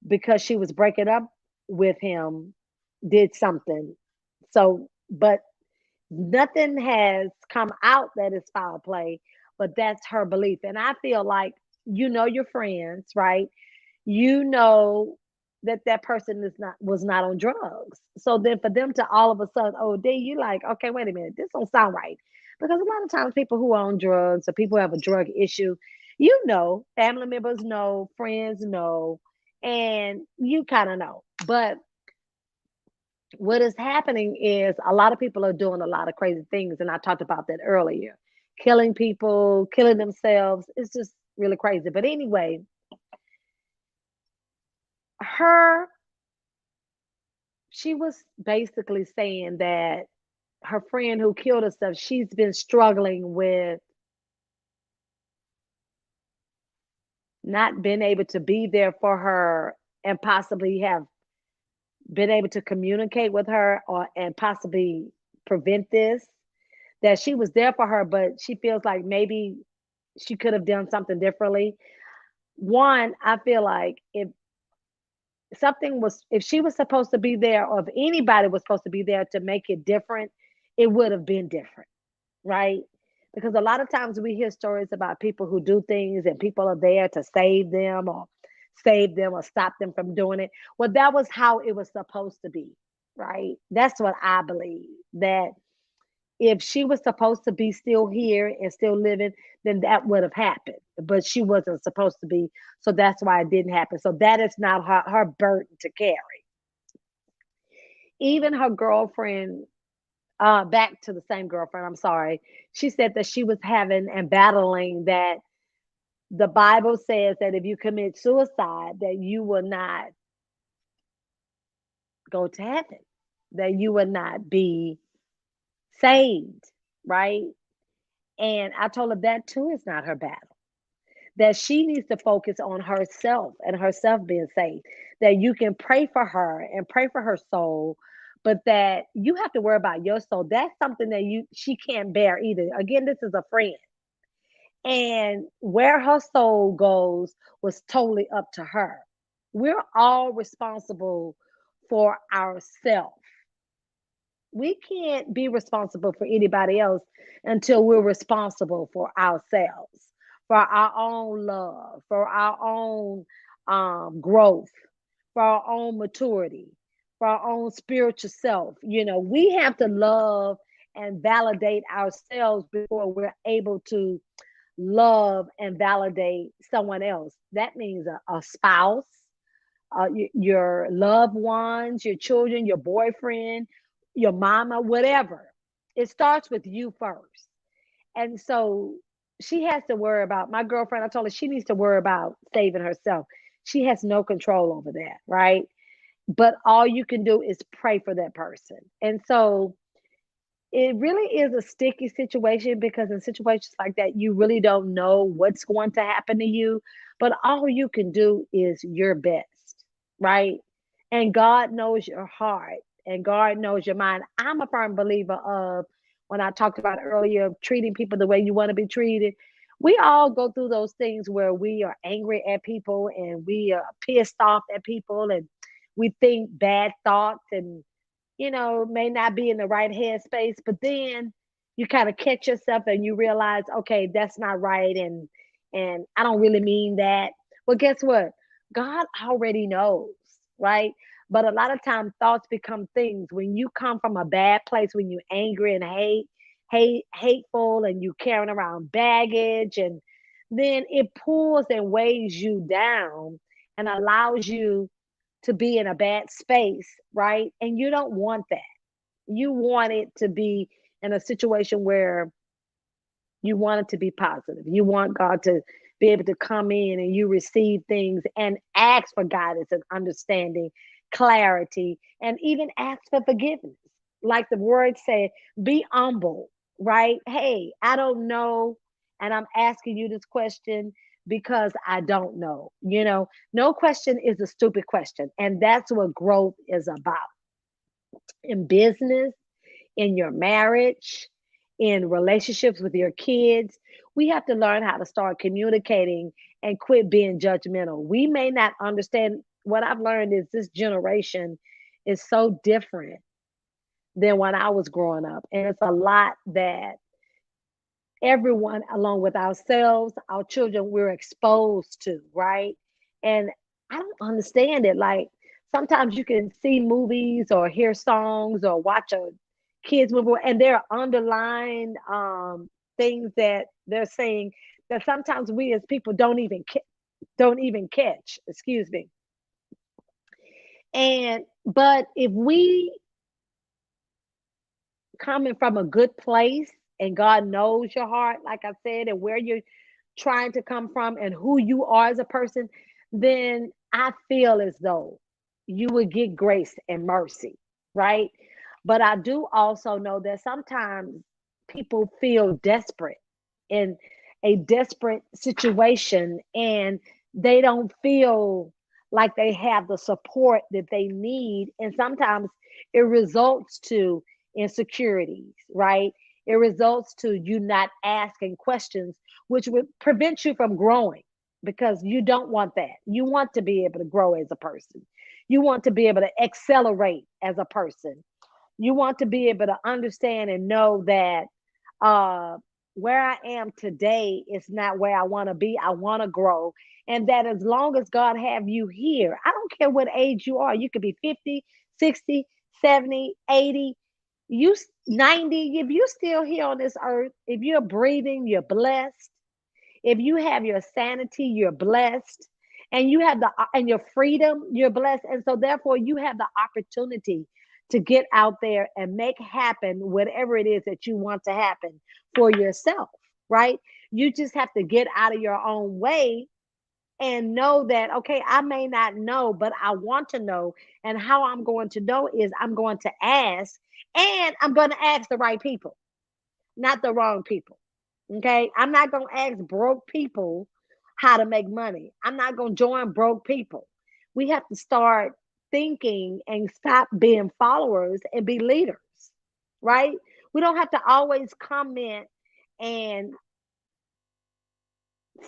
because she was breaking up with him, did something. So, but nothing has come out that is foul play, but that's her belief. And I feel like your friends, right? You know that that person is not was not on drugs. So then for them to all of a sudden OD, you like, okay, wait a minute, this don't sound right. Because a lot of times people who are on drugs or people who have a drug issue, family members know, friends know, and you kind of know. But what is happening is a lot of people are doing a lot of crazy things, and I talked about that earlier. Killing people, killing themselves. It's just really crazy. But anyway, her she was basically saying that her friend who killed herself, she's been struggling with not being able to be there for her and possibly have been able to communicate with her or and possibly prevent this. That she was there for her, but she feels like maybe she could have done something differently. One, I feel like if she was supposed to be there, or if anybody was supposed to be there to make it different, it would have been different, right? Because a lot of times we hear stories about people who do things and people are there to save them or stop them from doing it. Well, that was how it was supposed to be, right? That's what I believe. That if she was supposed to be still here and still living, then that would have happened. But she wasn't supposed to be. So that's why it didn't happen. So that is not her burden to carry. Even her girlfriend, back to the same girlfriend, I'm sorry. She said that she was having and battling that the Bible says that if you commit suicide, that you will not go to heaven, that you will not be saved, right? And I told her that too is not her battle. That she needs to focus on herself and herself being saved. That you can pray for her and pray for her soul, but that you have to worry about your soul. That's something that she can't bear either. Again, this is a friend. And where her soul goes was totally up to her. We're all responsible for ourselves. We can't be responsible for anybody else until we're responsible for ourselves, for our own love, for our own growth, for our own maturity, for our own spiritual self. We have to love and validate ourselves before we're able to love and validate someone else. That means a spouse, your loved ones, your children, your boyfriend, your mama, whatever. It starts with you first. And so she has to worry about my girlfriend. I told her she needs to worry about saving herself. She has no control over that, right? But all you can do is pray for that person. And so it really is a sticky situation because in situations like that, you really don't know what's going to happen to you. But all you can do is your best, right? And God knows your heart and God knows your mind. I'm a firm believer of when I talked about earlier of treating people the way you want to be treated. We all go through those things where we are angry at people and we are pissed off at people and we think bad thoughts and may not be in the right headspace, but then you kind of catch yourself and you realize, okay, that's not right, and I don't really mean that. Well, guess what? God already knows, right? But a lot of times thoughts become things when you come from a bad place, when you're angry and hateful, and you carrying around baggage, and then it pulls and weighs you down and allows you to be in a bad space, right? And you don't want that. You want it to be in a situation where you want it to be positive. You want God to be able to come in and you receive things and ask for guidance and understanding, clarity, and even ask for forgiveness. Like the word said, be humble, right? Hey, I don't know. And I'm asking you this question because I don't know. No question is a stupid question. And that's what growth is about in business, in your marriage, in relationships with your kids. We have to learn how to start communicating and quit being judgmental. We may not understand. What I've learned is this generation is so different than when I was growing up. And it's a lot that everyone, along with ourselves, our children, we're exposed to, right? And I don't understand it. Like sometimes you can see movies or hear songs or watch a kids movie, and there are underlying things that they're saying that sometimes we as people don't even catch. Excuse me. And but if we coming from a good place and God knows your heart, like I said, and where you're trying to come from and who you are as a person, then I feel as though you would get grace and mercy, right? But I do also know that sometimes people feel desperate in a desperate situation and they don't feel like they have the support that they need. And sometimes it results to insecurities, right? It results to you not asking questions, which would prevent you from growing because you don't want that. You want to be able to grow as a person. You want to be able to accelerate as a person. You want to be able to understand and know that uh, where I am today is not where I want to be. I want to grow. And that as long as God have you here, I don't care what age you are. You could be 50, 60, 70, 80, 90. If you're still here on this earth, if you're breathing, you're blessed. If you have your sanity, you're blessed. And you have your freedom, you're blessed. And so therefore you have the opportunity to get out there and make happen whatever it is that you want to happen for yourself, right? You just have to get out of your own way and know that, okay, I may not know, but I want to know. And how I'm going to know is I'm going to ask, and I'm going to ask the right people, not the wrong people. Okay. I'm not going to ask broke people how to make money. I'm not going to join broke people. We have to start thinking and stop being followers and be leaders, right? We don't have to always comment and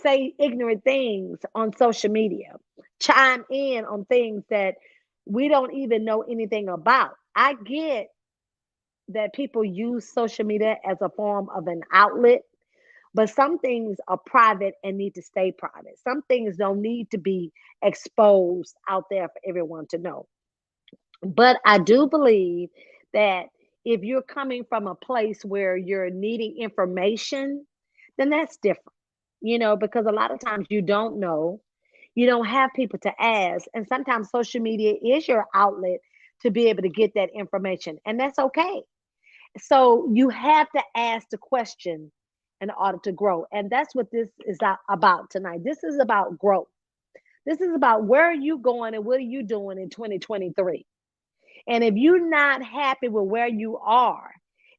say ignorant things on social media, chime in on things that we don't even know anything about. I get that people use social media as a form of an outlet, but some things are private and need to stay private. Some things don't need to be exposed out there for everyone to know. But I do believe that if you're coming from a place where you're needing information, then that's different, because a lot of times you don't know, you don't have people to ask. And sometimes social media is your outlet to be able to get that information, and that's okay. So you have to ask the question in order to grow. And that's what this is about tonight. This is about growth. This is about where are you going and what are you doing in 2023. And if you're not happy with where you are,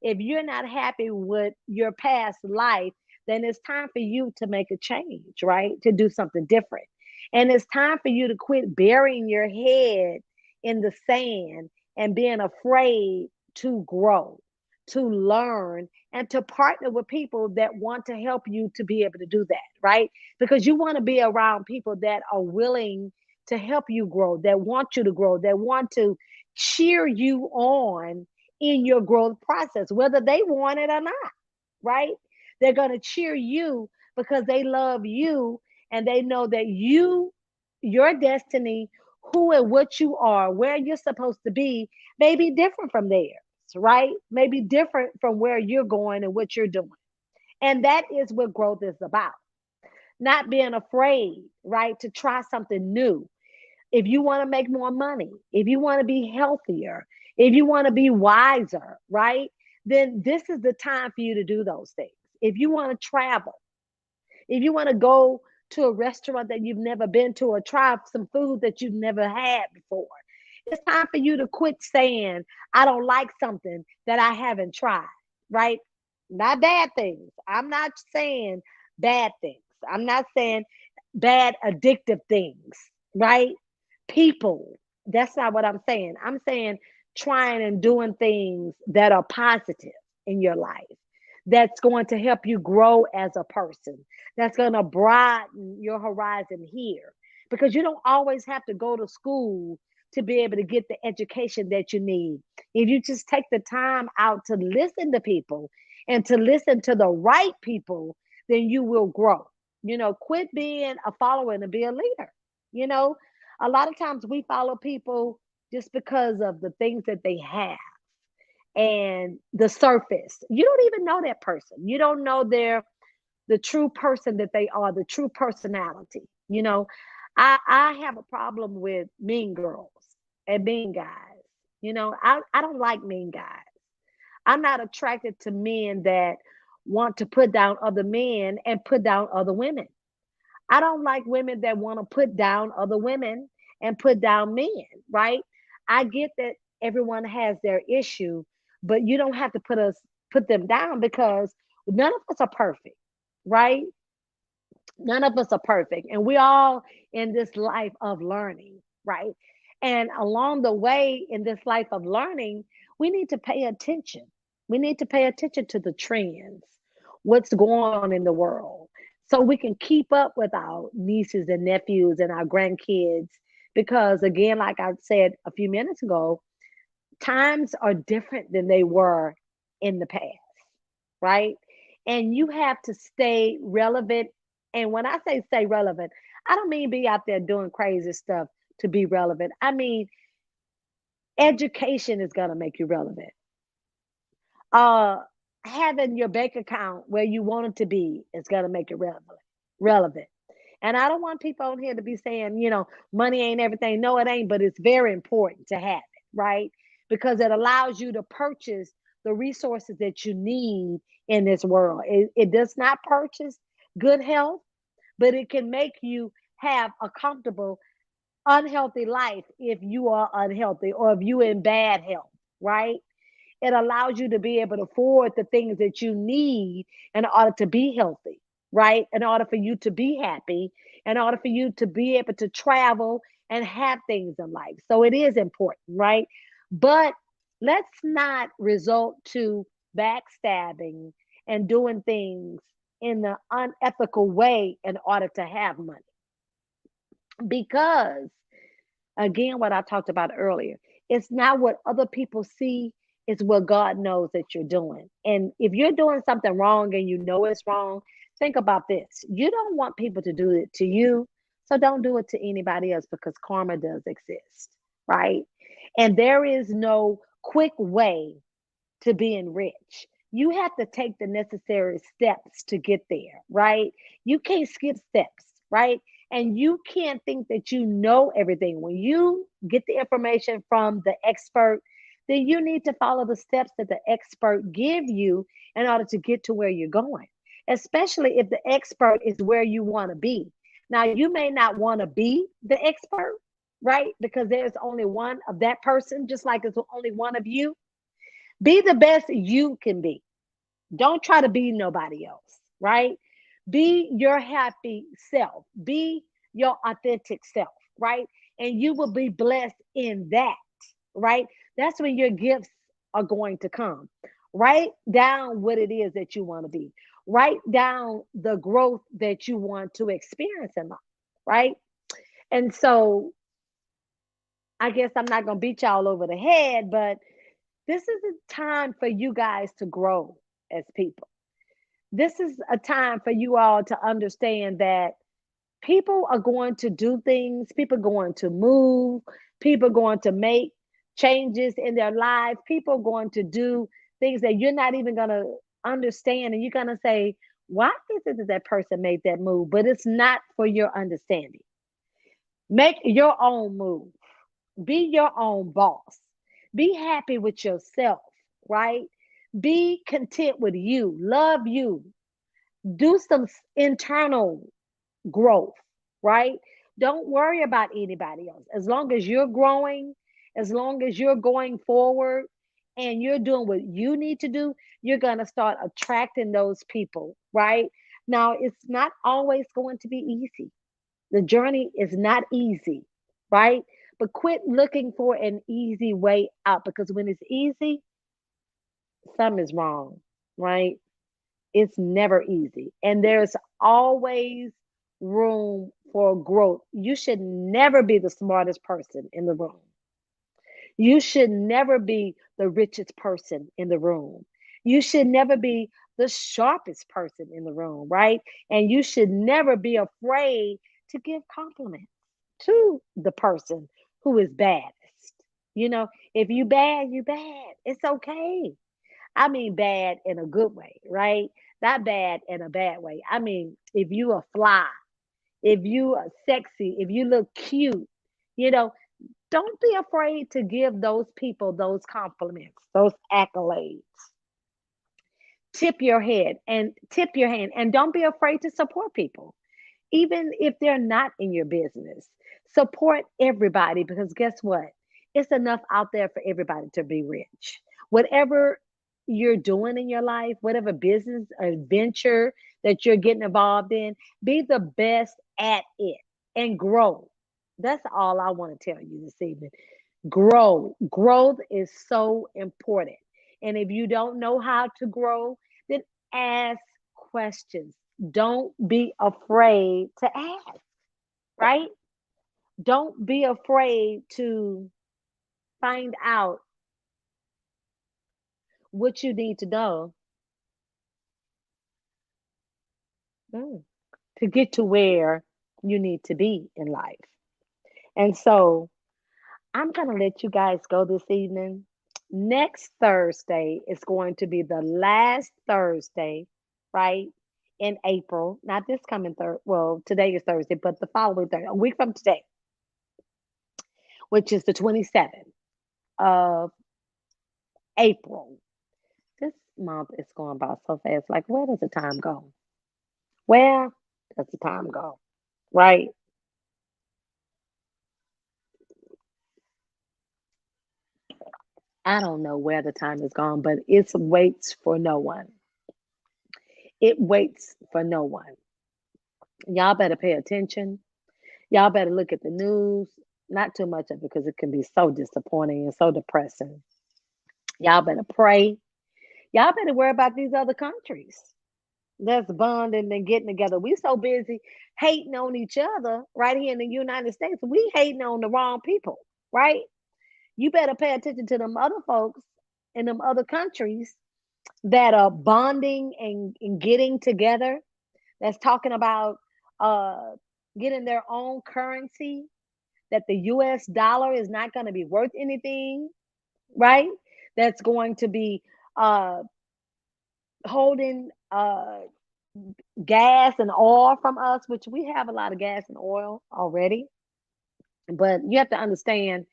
if you're not happy with your past life, then it's time for you to make a change, right? To do something different. And it's time for you to quit burying your head in the sand and being afraid to grow, to learn, and to partner with people that want to help you to be able to do that, right? Because you want to be around people that are willing to help you grow, that want you to grow, that want to cheer you on in your growth process, whether they want it or not, right? They're going to cheer you because they love you and they know that your destiny, who and what you are, where you're supposed to be, may be different from theirs, right? May be different from where you're going and what you're doing. And that is what growth is about. Not being afraid, right, to try something new. If you want to make more money, if you want to be healthier, if you want to be wiser, right? Then this is the time for you to do those things. If you want to travel, if you want to go to a restaurant that you've never been to or try some food that you've never had before, it's time for you to quit saying, I don't like something that I haven't tried, right? Not bad things. I'm not saying bad things. I'm not saying bad addictive things, right? People. That's not what I'm saying. I'm saying trying and doing things that are positive in your life, that's going to help you grow as a person, that's going to broaden your horizon here. Because you don't always have to go to school to be able to get the education that you need. If you just take the time out to listen to people and to listen to the right people, then you will grow. Quit being a follower and be a leader. You know, a lot of times we follow people just because of the things that they have and the surface. You don't even know that person. You don't know the true person that they are, the true personality. I have a problem with mean girls and mean guys. I don't like mean guys. I'm not attracted to men that want to put down other men and put down other women. I don't like women that want to put down other women and put down men, right? I get that everyone has their issue, but you don't have to put them down because none of us are perfect, right? None of us are perfect. And we all in this life of learning, right? And along the way in this life of learning, we need to pay attention. We need to pay attention to the trends, what's going on in the world, so we can keep up with our nieces and nephews and our grandkids. Because, again, like I said a few minutes ago, times are different than they were in the past, right? And you have to stay relevant. And when I say stay relevant, I don't mean be out there doing crazy stuff to be relevant. I mean, education is going to make you relevant. Uh, Having your bank account where you want it to be is going to make it relevant. And I don't want people on here to be saying, money ain't everything. No, it ain't, but it's very important to have it, right? Because it allows you to purchase the resources that you need in this world. It does not purchase good health, but it can make you have a comfortable, unhealthy life if you are unhealthy or if you in bad health, right? It allows you to be able to afford the things that you need in order to be healthy, right? In order for you to be happy, in order for you to be able to travel and have things in life. So it is important, right? But let's not resort to backstabbing and doing things in the unethical way in order to have money. Because, again, what I talked about earlier, it's not what other people see, it's what God knows that you're doing. And if you're doing something wrong and you know it's wrong, think about this. You don't want people to do it to you, so don't do it to anybody else because karma does exist, right? And there is no quick way to being rich. You have to take the necessary steps to get there, right? You can't skip steps, right? And you can't think that you know everything. When you get the information from the expert, then you need to follow the steps that the expert give you in order to get to where you're going, especially if the expert is where you want to be. Now, you may not want to be the expert, right? Because there's only one of that person, just like there's only one of you. Be the best you can be. Don't try to be nobody else, right? Be your happy self. Be your authentic self, right? And you will be blessed in that, right? That's when your gifts are going to come. Write down what it is that you want to be. Write down the growth that you want to experience in life, right? And so I guess I'm not going to beat y'all over the head, but this is a time for you guys to grow as people. This is a time for you all to understand that people are going to do things, people are going to move, people are going to make changes in their life, people are going to do things that you're not even going to understand. And you're going to say, why is it that that person made that move? But it's not for your understanding. Make your own move. Be your own boss. Be happy with yourself, right? Be content with you. Love you. Do some internal growth, right? Don't worry about anybody else. As long as you're growing, as long as you're going forward and you're doing what you need to do, you're going to start attracting those people, right? Now, it's not always going to be easy. The journey is not easy, right? But quit looking for an easy way out because when it's easy, something is wrong, right? It's never easy. And there's always room for growth. You should never be the smartest person in the room. You should never be the richest person in the room. You should never be the sharpest person in the room, right? And you should never be afraid to give compliments to the person who is baddest. You know, if you bad, you bad. It's okay. I mean bad in a good way, right? Not bad in a bad way. I mean, if you are fly, if you are sexy, if you look cute, you know, don't be afraid to give those people those compliments, those accolades. Tip your hand and don't be afraid to support people even if they're not in your business. Support everybody because guess what? It's enough out there for everybody to be rich. Whatever you're doing in your life, whatever business or venture that you're getting involved in, be the best at it and grow. That's all I want to tell you this evening. Grow. Growth is so important. And if you don't know how to grow, then ask questions. Don't be afraid to ask, right? Don't be afraid to find out what you need to know mm, to get to where you need to be in life. And so I'm going to let you guys go this evening. Next Thursday is going to be the last Thursday, right? In April, not this coming Thursday. Well, today is Thursday, but the following Thursday, a week from today, which is the 27th of April. This month is going by so fast. Like, where does the time go? Where does the time go? Right? I don't know where the time is gone, but it waits for no one. It waits for no one. Y'all better pay attention. Y'all better look at the news. Not too much of it because it can be so disappointing and so depressing. Y'all better pray. Y'all better worry about these other countries. Let's bond and then getting together. We so busy hating on each other right here in the United States. We hating on the wrong people, right? You better pay attention to them other folks in them other countries that are bonding and getting together. That's talking about uh, getting their own currency. That the U.S. dollar is not going to be worth anything, right? That's going to be uh, holding gas and oil from us, which we have a lot of gas and oil already. But you have to understand,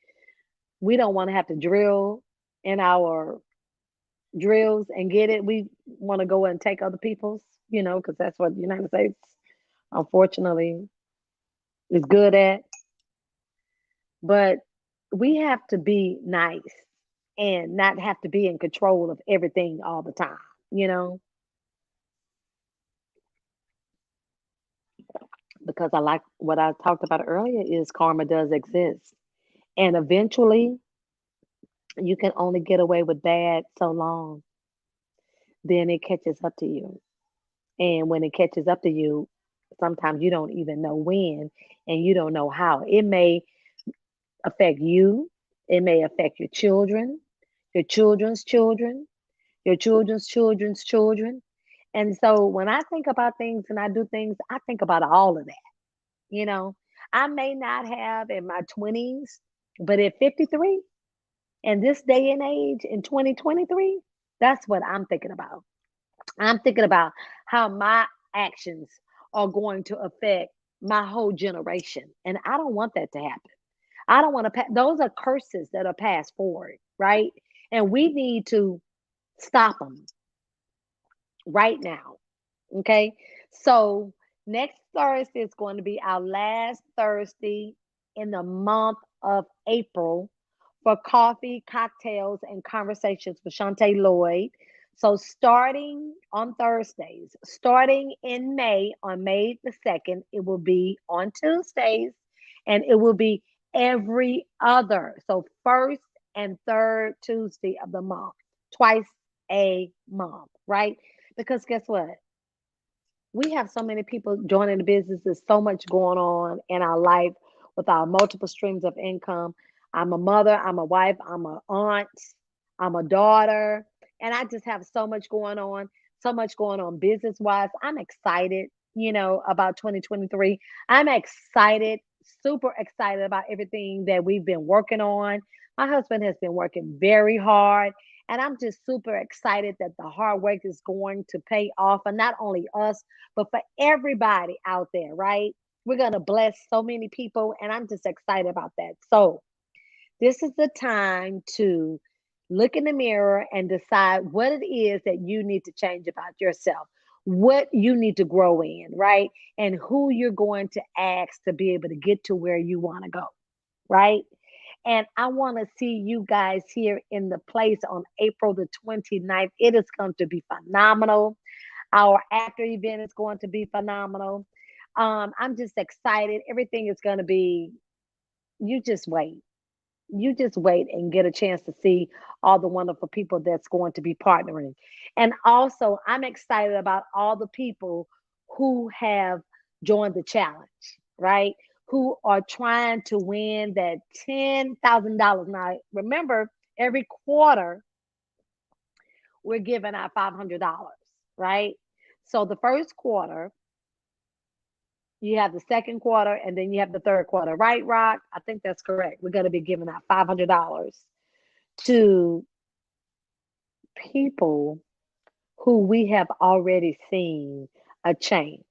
we don't want to have to drill in our drills and get it. We want to go and take other people's, because that's what the United States, unfortunately, is good at. But we have to be nice and not have to be in control of everything all the time, you know, because I like what I talked about earlier is karma does exist. And eventually you can only get away with bad so long, then it catches up to you. And when it catches up to you, sometimes you don't even know when and you don't know how. It may affect you, it may affect your children's children, your children's children's children. And so when I think about things and I do things, I think about all of that. You know, I may not have in my 20s, but at 53, in this day and age in 2023, that's what I'm thinking about. I'm thinking about how my actions are going to affect my whole generation. And I don't want that to happen. I don't want to pass. Those are curses that are passed forward, right? And we need to stop them right now. Okay. So next Thursday is going to be our last Thursday in the month of April for coffee, cocktails, and conversations with Chante Lloyd. So starting on Thursdays, starting in May, on May the 2nd, it will be on Tuesdays and it will be every other. So first and third Tuesday of the month, twice a month, right? Because guess what? We have so many people joining the business. There's so much going on in our life with our multiple streams of income. I'm a mother, I'm a wife, I'm an aunt, I'm a daughter, and I just have so much going on business wise. I'm excited, about 2023. I'm excited, super excited about everything that we've been working on. My husband has been working very hard. And I'm just super excited that the hard work is going to pay off, and not only us, but for everybody out there, right? We're going to bless so many people, and I'm just excited about that. So, this is the time to look in the mirror and decide what it is that you need to change about yourself, what you need to grow in, right? And who you're going to ask to be able to get to where you want to go, right? And I want to see you guys here in the place on April the 29th. It is going to be phenomenal. Our after event is going to be phenomenal. I'm just excited. Everything is going to be, you just wait. You just wait and get a chance to see all the wonderful people that's going to be partnering. And also, I'm excited about all the people who have joined the challenge, right? Who are trying to win that $10,000. Now, remember, every quarter we're giving out $500, right? So the first quarter, you have the second quarter, and then you have the third quarter, right, Rock? I think that's correct. We're going to be giving out $500 to people who we have already seen a change,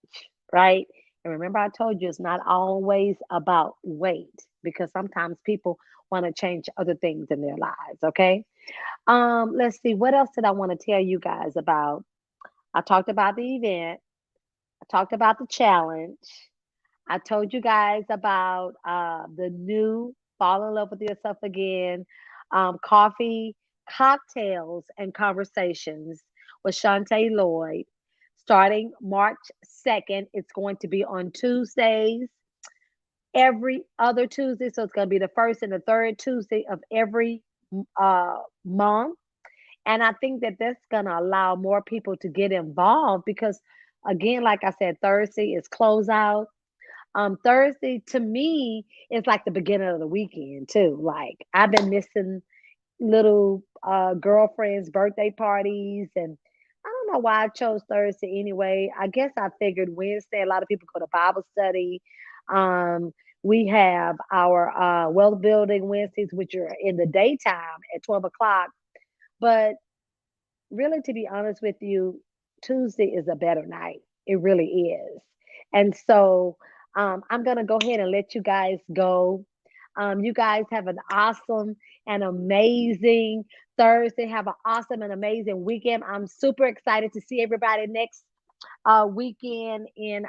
right? And remember, I told you it's not always about weight because sometimes people want to change other things in their lives, okay? Let's see, what else did I want to tell you guys about? I talked about the event, I talked about the challenge. I told you guys about the new Fall in Love with Yourself Again, coffee, cocktails, and conversations with Chante Lloyd. Starting March 2nd, it's going to be on Tuesdays, every other Tuesday. So it's going to be the first and the third Tuesday of every month. And I think that that's going to allow more people to get involved because Again, like I said, Thursday is closeout. Thursday to me is like the beginning of the weekend too. Like I've been missing little girlfriends' birthday parties, and I don't know why I chose Thursday anyway. I guess I figured Wednesday. A lot of people go to Bible study. Um, we have our wealth building Wednesdays, which are in the daytime at 12 o'clock. But really, to be honest with you, Tuesday is a better night. It really is. And so I'm going to go ahead and let you guys go. You guys have an awesome and amazing Thursday. Have an awesome and amazing weekend. I'm super excited to see everybody next weekend in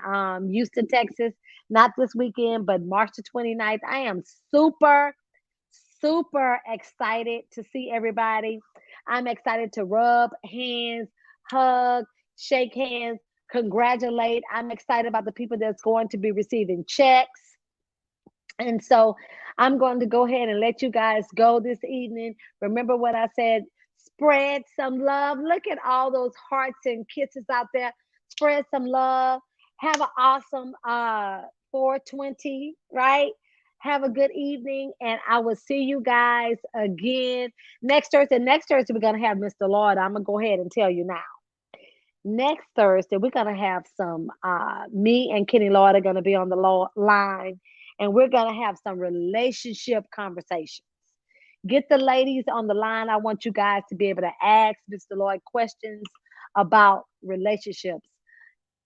Houston, Texas. Not this weekend, but March the 29th. I am super excited to see everybody. I'm excited to rub hands, hug, shake hands, congratulate. I'm excited about the people that's going to be receiving checks. And so I'm going to go ahead and let you guys go this evening. Remember what I said, spread some love. Look at all those hearts and kisses out there. Spread some love. Have an awesome 420, right? Have a good evening, and I will see you guys again next Thursday. Next Thursday, we're going to have Mr. Lloyd. I'm going to go ahead and tell you now. Next Thursday, we're going to have some, me and Kenny Lloyd are going to be on the line, and we're going to have some relationship conversations. Get the ladies on the line. I want you guys to be able to ask Mr. Lloyd questions about relationships.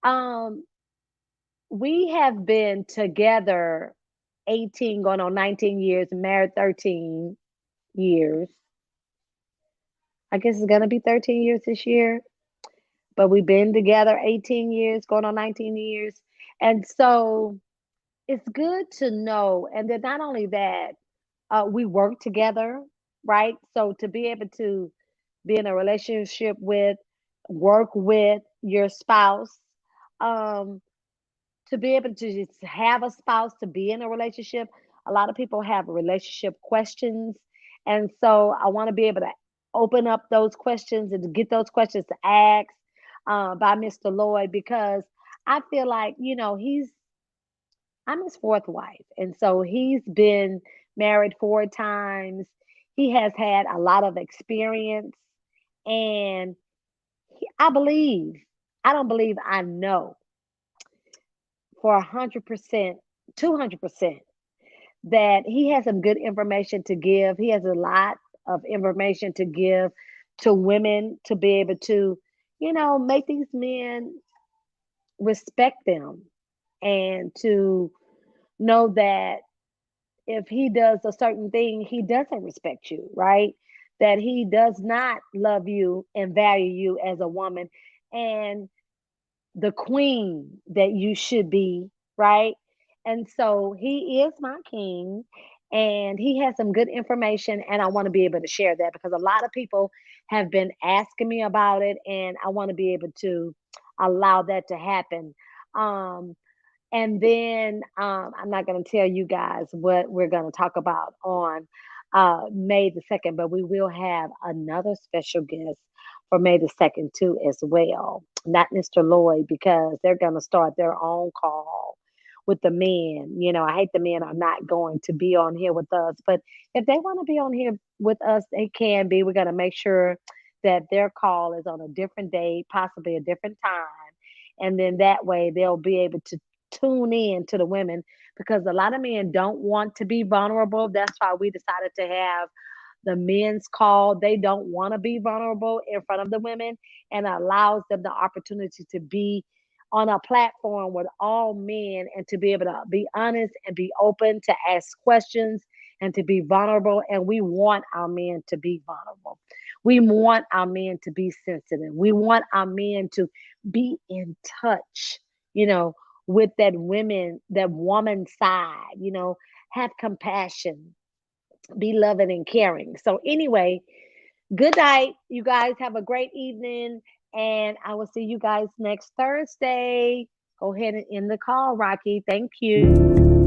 Um, we have been together 18, going on 19 years, married 13 years. I guess it's going to be 13 years this year, but we've been together 18 years, going on 19 years. And so it's good to know. And then not only that, we work together, right? So to be able to be in a relationship with, work with your spouse, um, to be able to just have a spouse, to be in a relationship. A lot of people have relationship questions. And so I want to be able to open up those questions and to get those questions to ask by Mr. Lloyd, because I feel like, I'm his fourth wife. And so he's been married 4 times. He has had a lot of experience. And I believe, I don't believe, I know for 100%, 200%, that he has some good information to give. He has a lot of information to give to women to be able to, make these men respect them, and to know that if he does a certain thing, he doesn't respect you, right? That he does not love you and value you as a woman and the queen that you should be, right? And so he is my king, and he has some good information, and I want to be able to share that because a lot of people have been asking me about it, and I want to be able to allow that to happen. Um, and then I'm not going to tell you guys what we're going to talk about on May the 2nd, but we will have another special guest for May the 2nd too, as well. Not Mr. Lloyd, because they're going to start their own call with the men. I hate the men are not going to be on here with us, but if they want to be on here with us, they can be. We're going to make sure that their call is on a different day, possibly a different time. And then that way they'll be able to tune in to the women, because a lot of men don't want to be vulnerable. That's why we decided to have the men's call. They don't want to be vulnerable in front of the women, and allows them the opportunity to be on a platform with all men and to be able to be honest and be open to ask questions and to be vulnerable. And we want our men to be vulnerable. We want our men to be sensitive. We want our men to be in touch, you know, with that woman side, have compassion, be loving and caring. So anyway, good night. You guys have a great evening, and I will see you guys next Thursday. Go ahead and end the call, Rocky. Thank you.